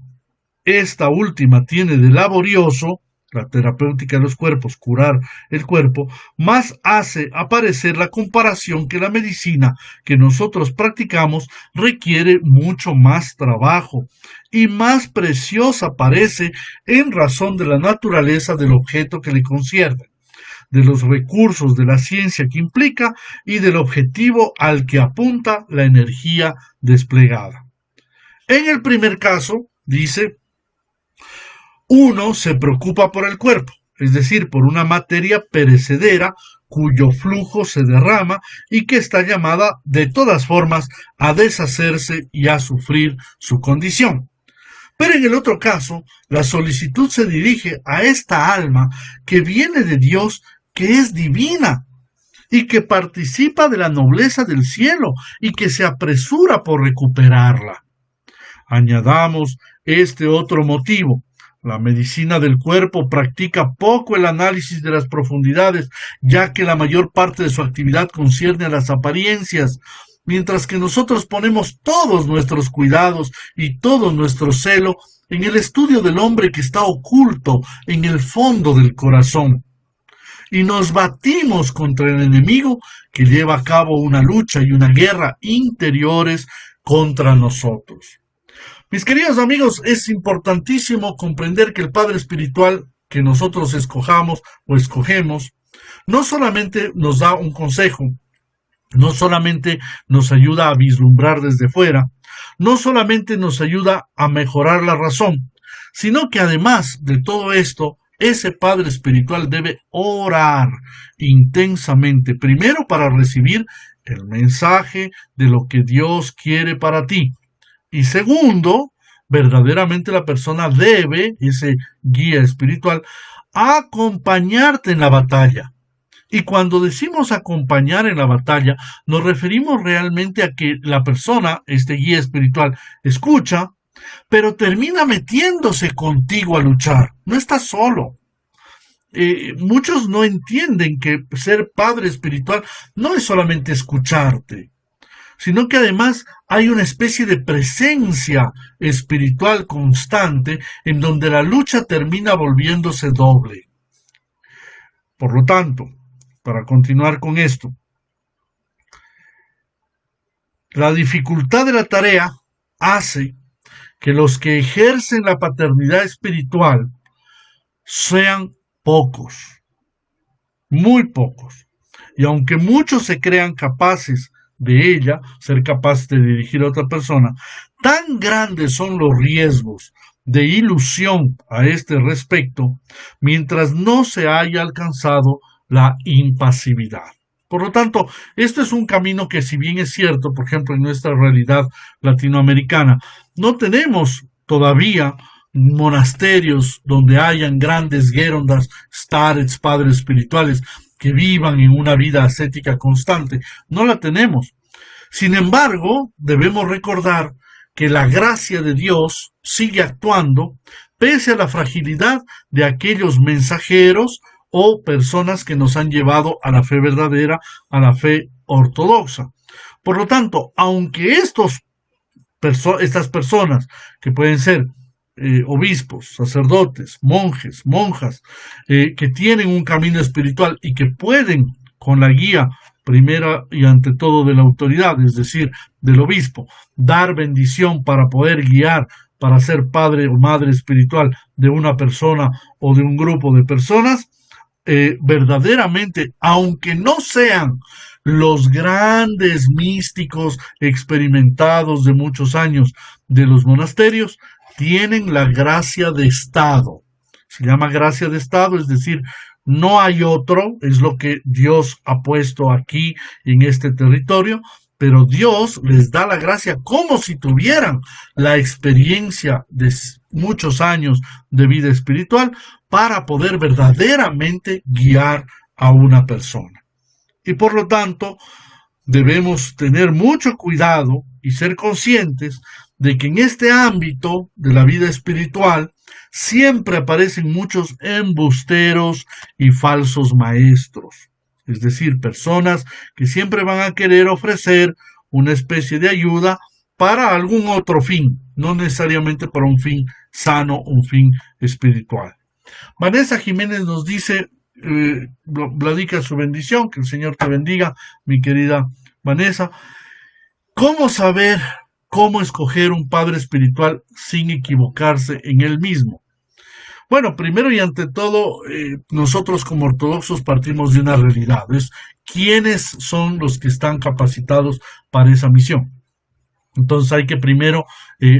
esta última tiene de laborioso, la terapéutica de los cuerpos, curar el cuerpo, más hace aparecer la comparación que la medicina que nosotros practicamos requiere mucho más trabajo y más preciosa parece en razón de la naturaleza del objeto que le concierne, de los recursos de la ciencia que implica y del objetivo al que apunta la energía desplegada. En el primer caso, dice, uno se preocupa por el cuerpo, es decir, por una materia perecedera cuyo flujo se derrama y que está llamada de todas formas a deshacerse y a sufrir su condición. Pero en el otro caso, la solicitud se dirige a esta alma que viene de Dios, que es divina y que participa de la nobleza del cielo y que se apresura por recuperarla. Añadamos este otro motivo. La medicina del cuerpo practica poco el análisis de las profundidades, ya que la mayor parte de su actividad concierne a las apariencias, mientras que nosotros ponemos todos nuestros cuidados y todo nuestro celo en el estudio del hombre que está oculto en el fondo del corazón. Y nos batimos contra el enemigo que lleva a cabo una lucha y una guerra interiores contra nosotros. Mis queridos amigos, es importantísimo comprender que el Padre Espiritual que nosotros escojamos o escogemos, no solamente nos da un consejo, no solamente nos ayuda a vislumbrar desde fuera, no solamente nos ayuda a mejorar la razón, sino que además de todo esto, ese Padre Espiritual debe orar intensamente, primero para recibir el mensaje de lo que Dios quiere para ti. Y segundo, verdaderamente la persona debe, ese guía espiritual, acompañarte en la batalla. Y cuando decimos acompañar en la batalla, nos referimos realmente a que la persona, este guía espiritual, escucha, pero termina metiéndose contigo a luchar. No estás solo. Muchos no entienden que ser padre espiritual no es solamente escucharte, sino que además hay una especie de presencia espiritual constante en donde la lucha termina volviéndose doble. Por lo tanto, para continuar con esto, la dificultad de la tarea hace que los que ejercen la paternidad espiritual sean pocos, muy pocos. Y aunque muchos se crean capaces de ella, ser capaz de dirigir a otra persona, tan grandes son los riesgos de ilusión a este respecto, mientras no se haya alcanzado la impasividad. Por lo tanto, este es un camino que, si bien es cierto, por ejemplo, en nuestra realidad latinoamericana, no tenemos todavía monasterios donde hayan grandes gerondas, starets, padres espirituales, que vivan en una vida ascética constante. No la tenemos. Sin embargo, debemos recordar que la gracia de Dios sigue actuando pese a la fragilidad de aquellos mensajeros o personas que nos han llevado a la fe verdadera, a la fe ortodoxa. Por lo tanto, aunque estas personas, que pueden ser obispos, sacerdotes, monjes, monjas, que tienen un camino espiritual y que pueden, con la guía primera y ante todo de la autoridad, es decir, del obispo, dar bendición para poder guiar, para ser padre o madre espiritual de una persona o de un grupo de personas, verdaderamente, aunque no sean los grandes místicos experimentados de muchos años de los monasterios, tienen la gracia de Estado. Se llama gracia de Estado, es decir, no hay otro, es lo que Dios ha puesto aquí en este territorio, pero Dios les da la gracia como si tuvieran la experiencia de muchos años de vida espiritual para poder verdaderamente guiar a una persona. Y por lo tanto, debemos tener mucho cuidado y ser conscientes de que en este ámbito de la vida espiritual siempre aparecen muchos embusteros y falsos maestros. Es decir, personas que siempre van a querer ofrecer una especie de ayuda para algún otro fin, no necesariamente para un fin sano, un fin espiritual. Vanessa Jiménez nos dice, Vladica su bendición, que el Señor te bendiga, mi querida Vanessa. ¿Cómo saber cómo escoger un padre espiritual sin equivocarse en él mismo? Bueno, primero y ante todo, nosotros como ortodoxos partimos de una realidad, es quiénes son los que están capacitados para esa misión. Entonces hay que primero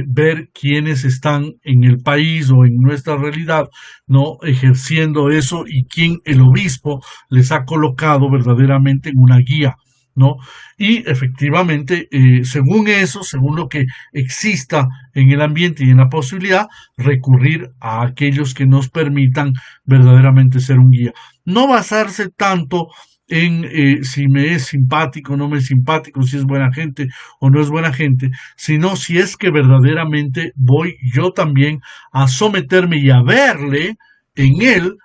ver quiénes están en el país o en nuestra realidad, no ejerciendo eso, y quién el obispo les ha colocado verdaderamente en una guía, ¿no? Y efectivamente, según eso, según lo que exista en el ambiente y en la posibilidad, recurrir a aquellos que nos permitan verdaderamente ser un guía. No basarse tanto en si me es simpático o no me es simpático, si es buena gente o no es buena gente, sino si es que verdaderamente voy yo también a someterme y a verle en él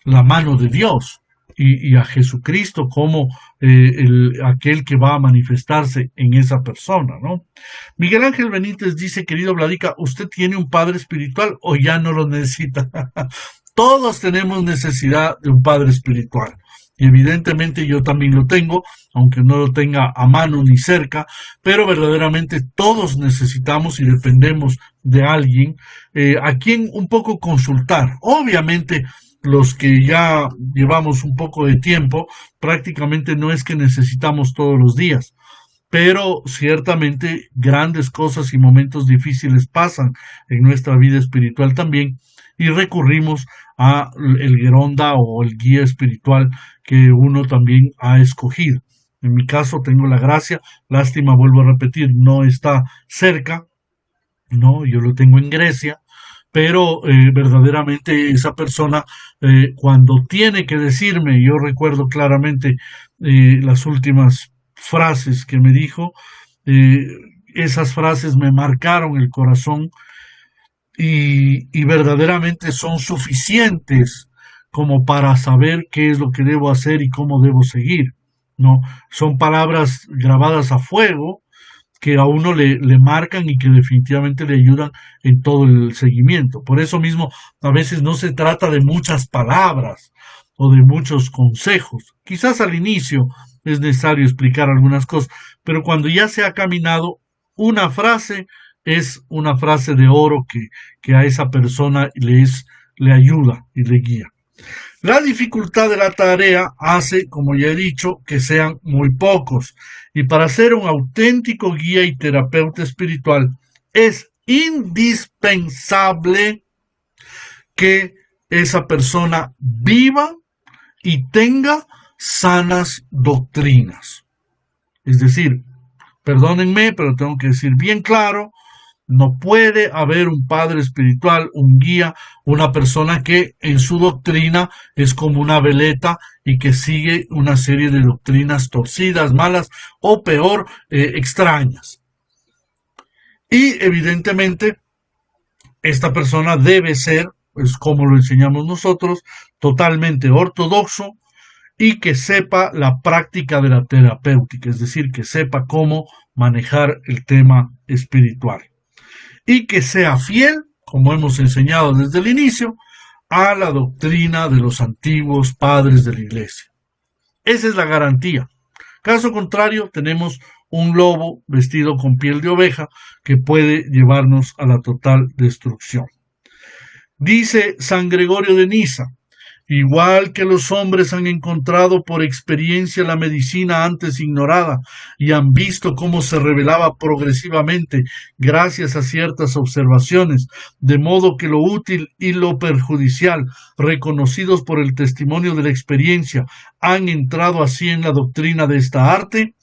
la mano de Dios y a Jesucristo como aquel que va a manifestarse en esa persona, ¿no? Miguel Ángel Benítez dice, querido Vladica, ¿usted tiene un padre espiritual o ya no lo necesita? Todos tenemos necesidad de un padre espiritual. Y evidentemente yo también lo tengo, aunque no lo tenga a mano ni cerca, pero verdaderamente todos necesitamos y dependemos de alguien a quien un poco consultar. Obviamente los que ya llevamos un poco de tiempo, prácticamente no es que necesitamos todos los días, pero ciertamente grandes cosas y momentos difíciles pasan en nuestra vida espiritual también, y recurrimos a el geronda o el guía espiritual que uno también ha escogido. En mi caso tengo la gracia, lástima, vuelvo a repetir, no está cerca, no, yo lo tengo en Grecia, pero verdaderamente esa persona cuando tiene que decirme, yo recuerdo claramente las últimas frases que me dijo, eh, esas frases me marcaron el corazón y verdaderamente son suficientes como para saber qué es lo que debo hacer y cómo debo seguir, ¿no? Son palabras grabadas a fuego que a uno le marcan y que definitivamente le ayudan en todo el seguimiento. Por eso mismo, a veces no se trata de muchas palabras o de muchos consejos. Quizás al inicio es necesario explicar algunas cosas, pero cuando ya se ha caminado, una frase es una frase de oro que a esa persona le ayuda y le guía. La dificultad de la tarea hace, como ya he dicho, que sean muy pocos, y para ser un auténtico guía y terapeuta espiritual es indispensable que esa persona viva y tenga sanas doctrinas. Es decir, perdónenme, pero tengo que decir bien claro, no puede haber un padre espiritual, un guía, una persona que en su doctrina es como una veleta y que sigue una serie de doctrinas torcidas, malas o peor, extrañas. Y evidentemente esta persona debe ser, pues como lo enseñamos nosotros, totalmente ortodoxo y que sepa la práctica de la terapéutica, es decir, que sepa cómo manejar el tema espiritual. Y que sea fiel, como hemos enseñado desde el inicio, a la doctrina de los antiguos padres de la Iglesia. Esa es la garantía. Caso contrario, tenemos un lobo vestido con piel de oveja que puede llevarnos a la total destrucción. Dice San Gregorio de Niza, igual que los hombres han encontrado por experiencia la medicina antes ignorada y han visto cómo se revelaba progresivamente gracias a ciertas observaciones, de modo que lo útil y lo perjudicial, reconocidos por el testimonio de la experiencia, han entrado así en la doctrina de esta arte,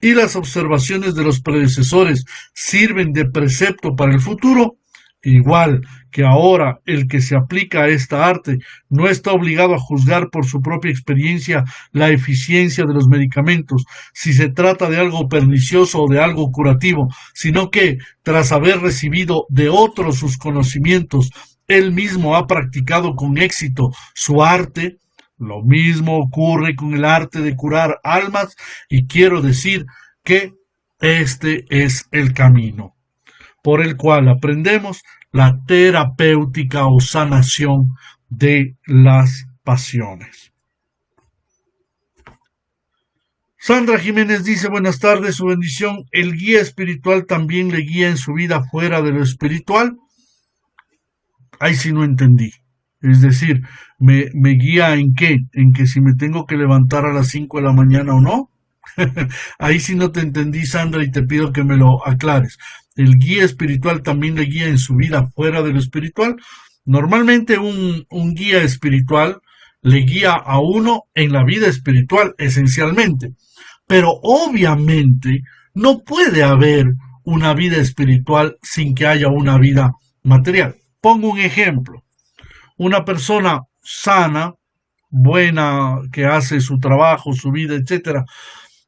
y las observaciones de los predecesores sirven de precepto para el futuro, igual que ahora el que se aplica a esta arte no está obligado a juzgar por su propia experiencia la eficiencia de los medicamentos, si se trata de algo pernicioso o de algo curativo, sino que, tras haber recibido de otros sus conocimientos, él mismo ha practicado con éxito su arte. Lo mismo ocurre con el arte de curar almas, y quiero decir que este es el camino por el cual aprendemos la terapéutica o sanación de las pasiones. Sandra Jiménez dice: buenas tardes, su bendición. ¿El guía espiritual también le guía en su vida fuera de lo espiritual? Ahí sí no entendí. Es decir, ¿me guía en qué? ¿En que si me tengo que levantar a las 5 de la mañana o no? Ahí sí no te entendí, Sandra, y te pido que me lo aclares. ¿El guía espiritual también le guía en su vida fuera de lo espiritual? Normalmente un guía espiritual le guía a uno en la vida espiritual, esencialmente. Pero obviamente no puede haber una vida espiritual sin que haya una vida material. Pongo un ejemplo. Una persona sana, buena, que hace su trabajo, su vida, etcétera,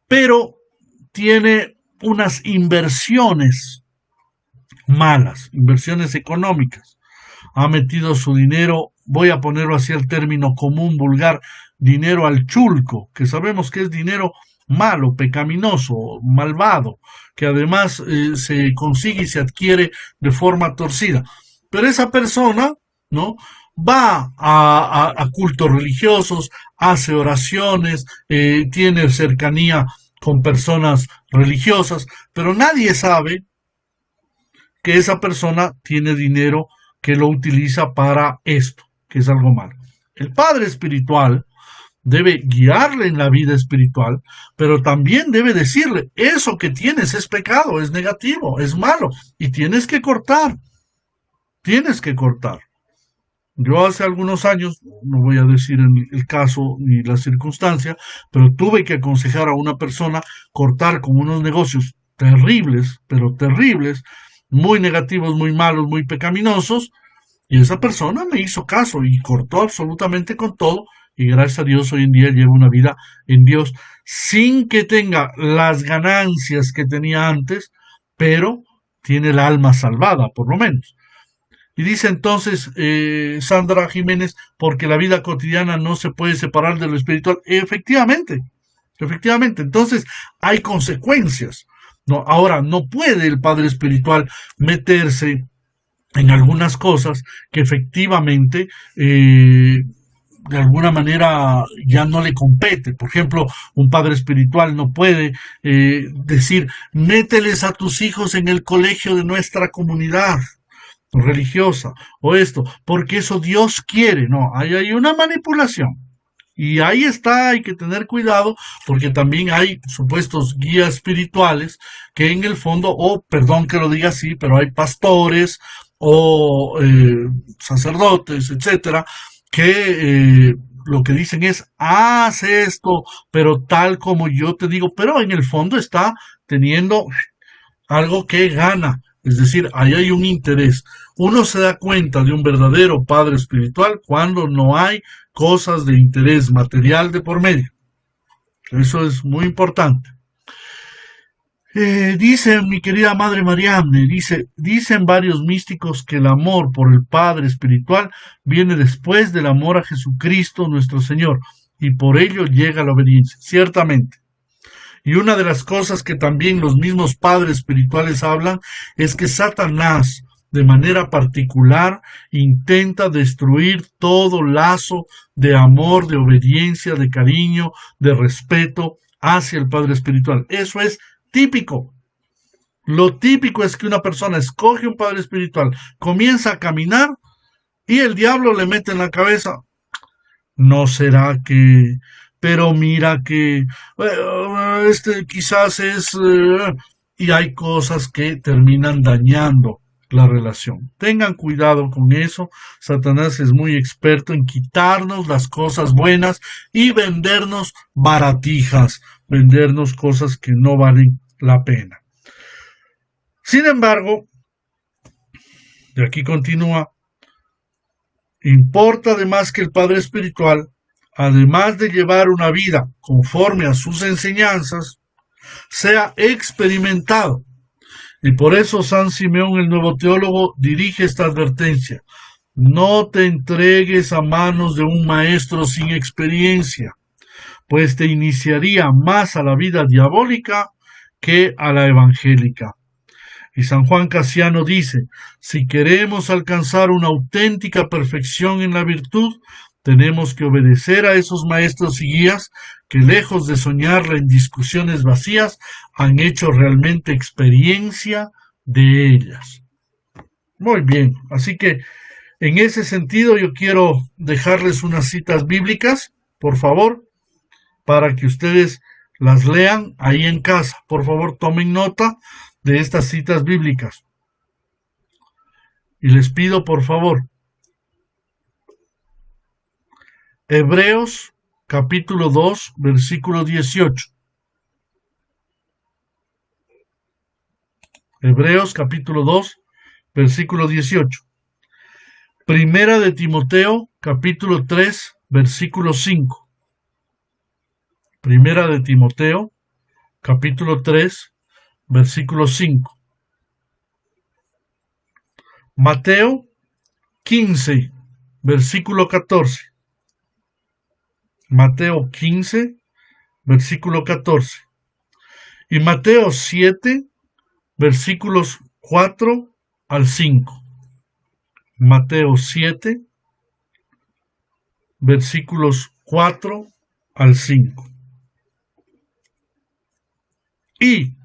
pero tiene unas inversiones malas, inversiones económicas. Ha metido su dinero, voy a ponerlo así el término común, vulgar, dinero al chulco, que sabemos que es dinero malo, pecaminoso, malvado, que además se consigue y se adquiere de forma torcida. Pero esa persona, ¿no?, va a cultos religiosos, hace oraciones, tiene cercanía con personas religiosas, pero nadie sabe que esa persona tiene dinero que lo utiliza para esto, que es algo malo. El padre espiritual debe guiarle en la vida espiritual, pero también debe decirle: eso que tienes es pecado, es negativo, es malo, y tienes que cortar, tienes que cortar. Yo hace algunos años, no voy a decir el caso ni la circunstancia, pero tuve que aconsejar a una persona cortar con unos negocios terribles, pero terribles, muy negativos, muy malos, muy pecaminosos, y esa persona me hizo caso y cortó absolutamente con todo, y gracias a Dios hoy en día lleva una vida en Dios sin que tenga las ganancias que tenía antes, pero tiene el alma salvada, por lo menos. Y dice entonces Sandra Jiménez: porque la vida cotidiana no se puede separar de lo espiritual. Efectivamente, efectivamente. Entonces hay consecuencias. No, ahora no puede el padre espiritual meterse en algunas cosas que efectivamente de alguna manera ya no le compete. Por ejemplo, un padre espiritual no puede decir: mételes a tus hijos en el colegio de nuestra comunidad religiosa o esto, porque eso Dios quiere. No, ahí hay una manipulación. Y ahí está, hay que tener cuidado, porque también hay supuestos guías espirituales que en el fondo, o perdón que lo diga así, pero hay pastores o sacerdotes, etcétera, que lo que dicen es: haz esto, pero tal como yo te digo, pero en el fondo está teniendo algo que gana. Es decir, ahí hay un interés. Uno se da cuenta de un verdadero padre espiritual cuando no hay cosas de interés material de por medio. Eso es muy importante. Dice mi querida Madre Mariamne, dicen varios místicos que el amor por el Padre espiritual viene después del amor a Jesucristo nuestro Señor, y por ello llega la obediencia. Ciertamente. Y una de las cosas que también los mismos padres espirituales hablan es que Satanás, de manera particular, intenta destruir todo lazo de amor, de obediencia, de cariño, de respeto hacia el Padre espiritual. Eso es típico. Lo típico es que una persona escoge un Padre espiritual, comienza a caminar y el diablo le mete en la cabeza: ¿no será que? Pero mira que este quizás es... y hay cosas que terminan dañando la relación. Tengan cuidado con eso. Satanás es muy experto en quitarnos las cosas buenas y vendernos baratijas, vendernos cosas que no valen la pena. Sin embargo, De aquí continúa. Importa además que el padre espiritual, además de llevar una vida conforme a sus enseñanzas, sea experimentado. Y por eso San Simeón, el nuevo teólogo, dirige esta advertencia. No te entregues a manos de un maestro sin experiencia, pues te iniciaría más a la vida diabólica que a la evangélica. Y San Juan Casiano dice, si queremos alcanzar una auténtica perfección en la virtud, tenemos que obedecer a esos maestros y guías que, lejos de soñarla en discusiones vacías, han hecho realmente experiencia de ellas. Muy bien, así que en ese sentido yo quiero dejarles unas citas bíblicas, por favor, para que ustedes las lean ahí en casa. Por favor, tomen nota de estas citas bíblicas. Y les pido, por favor, Hebreos capítulo 2, versículo 18. Hebreos capítulo 2, versículo 18. Primera de Timoteo capítulo 3, versículo 5. Primera de Timoteo capítulo 3, versículo 5. Mateo 15, versículo 14. Mateo 15, versículo 14. Y Mateo 7, versículos 4 al 5. Mateo 7, versículos 4 al 5. Y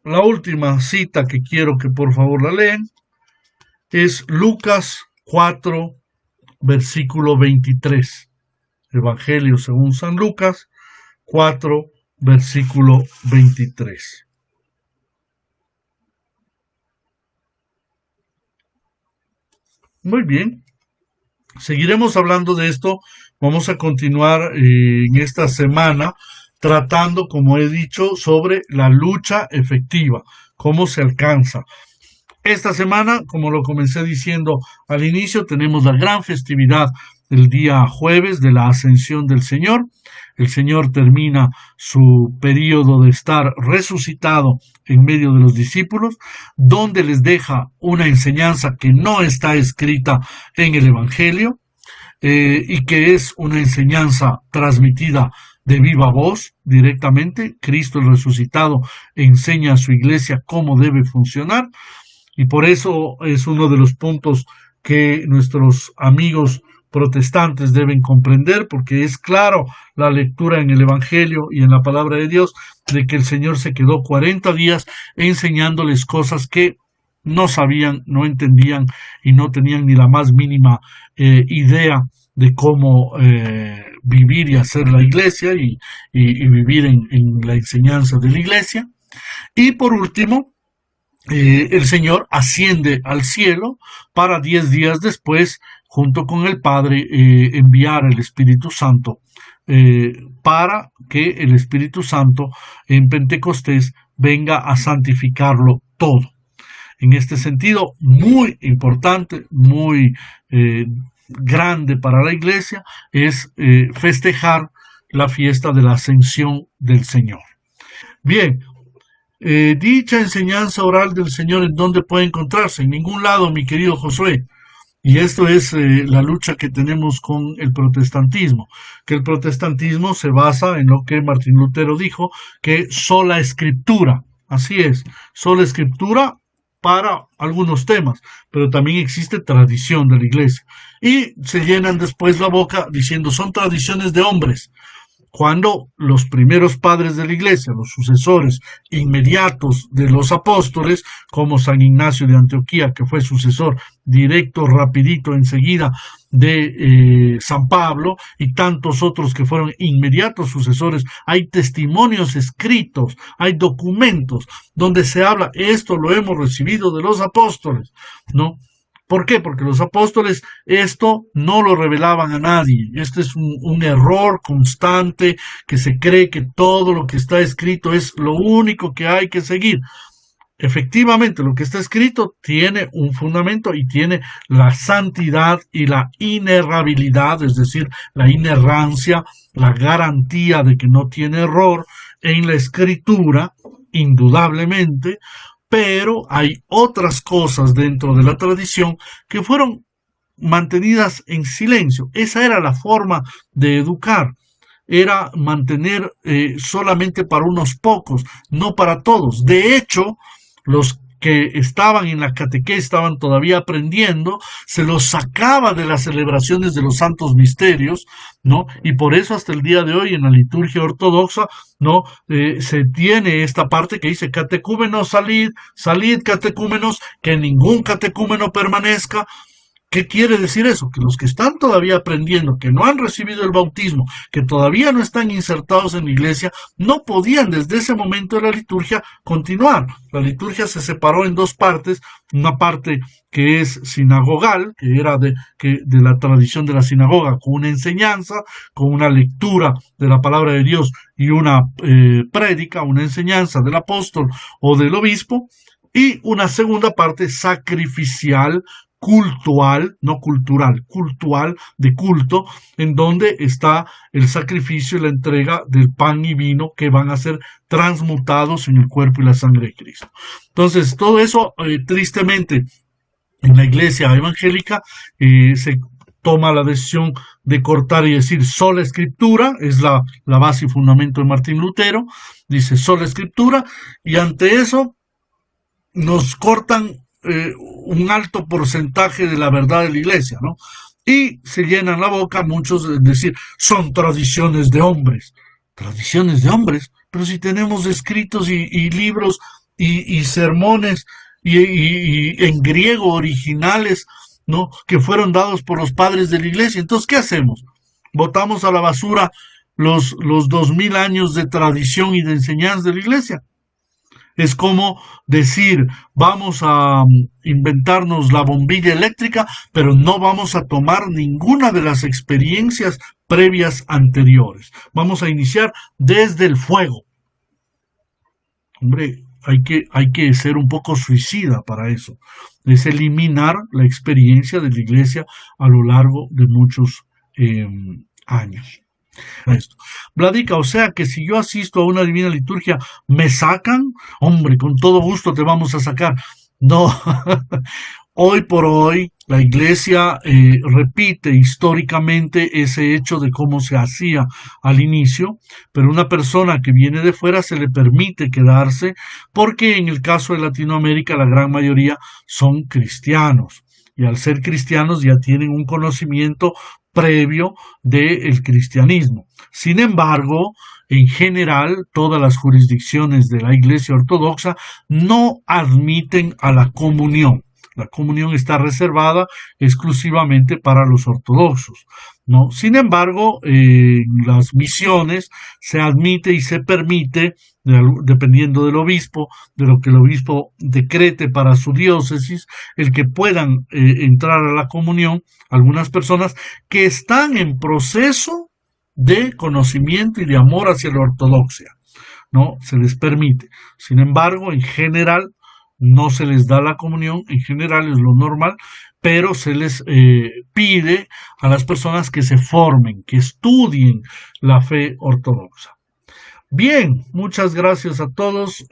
la última cita que quiero que por favor la lean es Lucas 4, versículo 23. Evangelio según San Lucas 4, versículo 23. Muy bien. Seguiremos hablando de esto. Vamos a continuar en esta semana tratando, como he dicho, sobre la lucha efectiva, cómo se alcanza. Esta semana, como lo comencé diciendo al inicio, tenemos la gran festividad el día jueves de la Ascensión del Señor. El Señor termina su periodo de estar resucitado en medio de los discípulos, donde les deja una enseñanza que no está escrita en el Evangelio, y que es una enseñanza transmitida de viva voz directamente. Cristo el resucitado enseña a su iglesia cómo debe funcionar, y por eso es uno de los puntos que nuestros amigos protestantes deben comprender, porque es claro la lectura en el Evangelio y en la palabra de Dios de que el Señor se quedó 40 días enseñándoles cosas que no sabían, no entendían y no tenían ni la más mínima idea de cómo vivir y hacer la iglesia y vivir en la enseñanza de la iglesia. Y por último, el Señor asciende al cielo para 10 días después, junto con el Padre, enviar el Espíritu Santo, para que el Espíritu Santo en Pentecostés venga a santificarlo todo. En este sentido, muy importante, muy grande para la Iglesia, es festejar la fiesta de la Ascensión del Señor. Bien, dicha enseñanza oral del Señor, ¿en dónde puede encontrarse? En ningún lado, mi querido Josué. Y esto es la lucha que tenemos con el protestantismo, que el protestantismo se basa en lo que Martín Lutero dijo, que sola escritura, así es, sola escritura para algunos temas, pero también existe tradición de la iglesia. Y se llenan después la boca diciendo son tradiciones de hombres, cuando los primeros padres de la iglesia, los sucesores inmediatos de los apóstoles, como San Ignacio de Antioquía, que fue sucesor directo, rapidito, enseguida de San Pablo, y tantos otros que fueron inmediatos sucesores, hay testimonios escritos, hay documentos donde se habla, esto lo hemos recibido de los apóstoles, ¿no? ¿Por qué? Porque los apóstoles esto no lo revelaban a nadie. Este es un error constante, que se cree que todo lo que está escrito es lo único que hay que seguir. efectivamente lo que está escrito tiene un fundamento y tiene la santidad y la inerrabilidad, es decir, la inerrancia, la garantía de que no tiene error en la escritura, indudablemente, pero hay otras cosas dentro de la tradición que fueron mantenidas en silencio. Esa era la forma de educar, era mantener solamente para unos pocos, no para todos. De hecho, los que estaban en la catequesis, estaban todavía aprendiendo, se los sacaba de las celebraciones de los santos misterios, ¿no? Y por eso hasta el día de hoy en la liturgia ortodoxa, ¿no? Se tiene esta parte que dice catecúmenos, salid, salid catecúmenos, que ningún catecúmeno permanezca. ¿Qué quiere decir eso? Que los que están todavía aprendiendo, que no han recibido el bautismo, que todavía no están insertados en la iglesia, no podían desde ese momento de la liturgia continuar. La liturgia se separó en dos partes, una parte que es sinagogal, que era de la tradición de la sinagoga, con una enseñanza, con una lectura de la palabra de Dios y una prédica, una enseñanza del apóstol o del obispo, y una segunda parte sacrificial, cultual, no cultural, cultual, de culto, en donde está el sacrificio y la entrega del pan y vino que van a ser transmutados en el cuerpo y la sangre de Cristo. Entonces, todo eso, tristemente, en la iglesia evangélica se toma la decisión de cortar y decir sola escritura, es la base y fundamento de Martín Lutero, dice sola escritura, y ante eso nos cortan un alto porcentaje de la verdad de la iglesia, ¿no? Y se llenan la boca muchos de decir, son tradiciones de hombres. Tradiciones de hombres, pero si tenemos escritos y libros y sermones y en griego originales, ¿no? Que fueron dados por los padres de la iglesia. Entonces, ¿qué hacemos? ¿Botamos a la basura los 2000 años de tradición y de enseñanza de la iglesia? Es como decir, vamos a inventarnos la bombilla eléctrica, pero no vamos a tomar ninguna de las experiencias previas anteriores. Vamos a iniciar desde el fuego. Hombre, hay que ser un poco suicida para eso. Es eliminar la experiencia de la iglesia a lo largo de muchos años. Esto. Vladica, o sea que si yo asisto a una divina liturgia, ¿me sacan? Hombre, con todo gusto te vamos a sacar. No, hoy por hoy la iglesia repite históricamente ese hecho de cómo se hacía al inicio, pero una persona que viene de fuera se le permite quedarse porque en el caso de Latinoamérica la gran mayoría son cristianos y al ser cristianos ya tienen un conocimiento previo del cristianismo. Sin embargo, en general, todas las jurisdicciones de la Iglesia Ortodoxa no admiten a la comunión. La comunión está reservada exclusivamente para los ortodoxos, ¿no? Sin embargo, en las misiones se admite y se permite, dependiendo del obispo, de lo que el obispo decrete para su diócesis, el que puedan entrar a la comunión algunas personas que están en proceso de conocimiento y de amor hacia la ortodoxia, ¿no? Se les permite. Sin embargo, en general, no se les da la comunión, en general es lo normal, pero se les pide a las personas que se formen, que estudien la fe ortodoxa. Bien, muchas gracias a todos.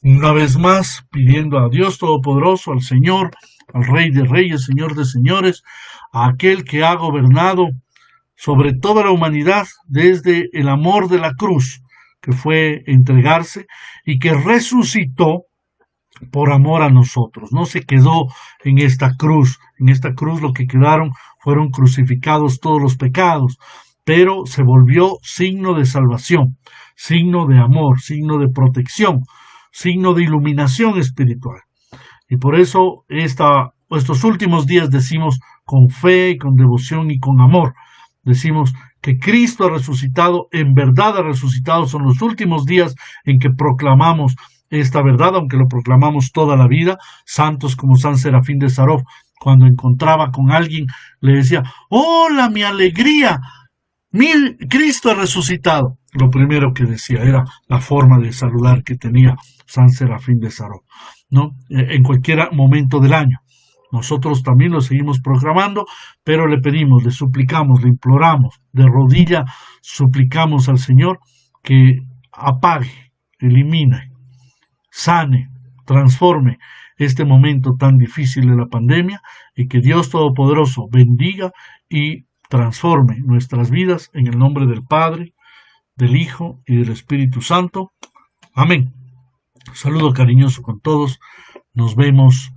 Una vez más, pidiendo a Dios Todopoderoso, al Señor, al Rey de Reyes, Señor de Señores, a aquel que ha gobernado sobre toda la humanidad desde el amor de la cruz, que fue entregarse y que resucitó por amor a nosotros. No se quedó en esta cruz. En esta cruz lo que quedaron fueron crucificados todos los pecados, pero se volvió signo de salvación, signo de amor, signo de protección, signo de iluminación espiritual. Y por eso estos últimos días decimos con fe, con devoción y con amor, decimos que Cristo ha resucitado, en verdad ha resucitado. Son los últimos días en que proclamamos esta verdad, aunque lo proclamamos toda la vida. Santos como San Serafín de Sarov, cuando encontraba con alguien, le decía, ¡hola, mi alegría! Cristo ha resucitado. lo primero que decía era la forma de saludar que tenía San Serafín de Sarov, ¿no? En cualquier momento del año. Nosotros también lo seguimos programando, pero le pedimos, le suplicamos, le imploramos, de rodilla suplicamos al Señor que apague, elimine, sane, transforme este momento tan difícil de la pandemia y que Dios Todopoderoso bendiga y transforme nuestras vidas en el nombre del Padre, del Hijo y del Espíritu Santo. Amén. Saludo cariñoso con todos. Nos vemos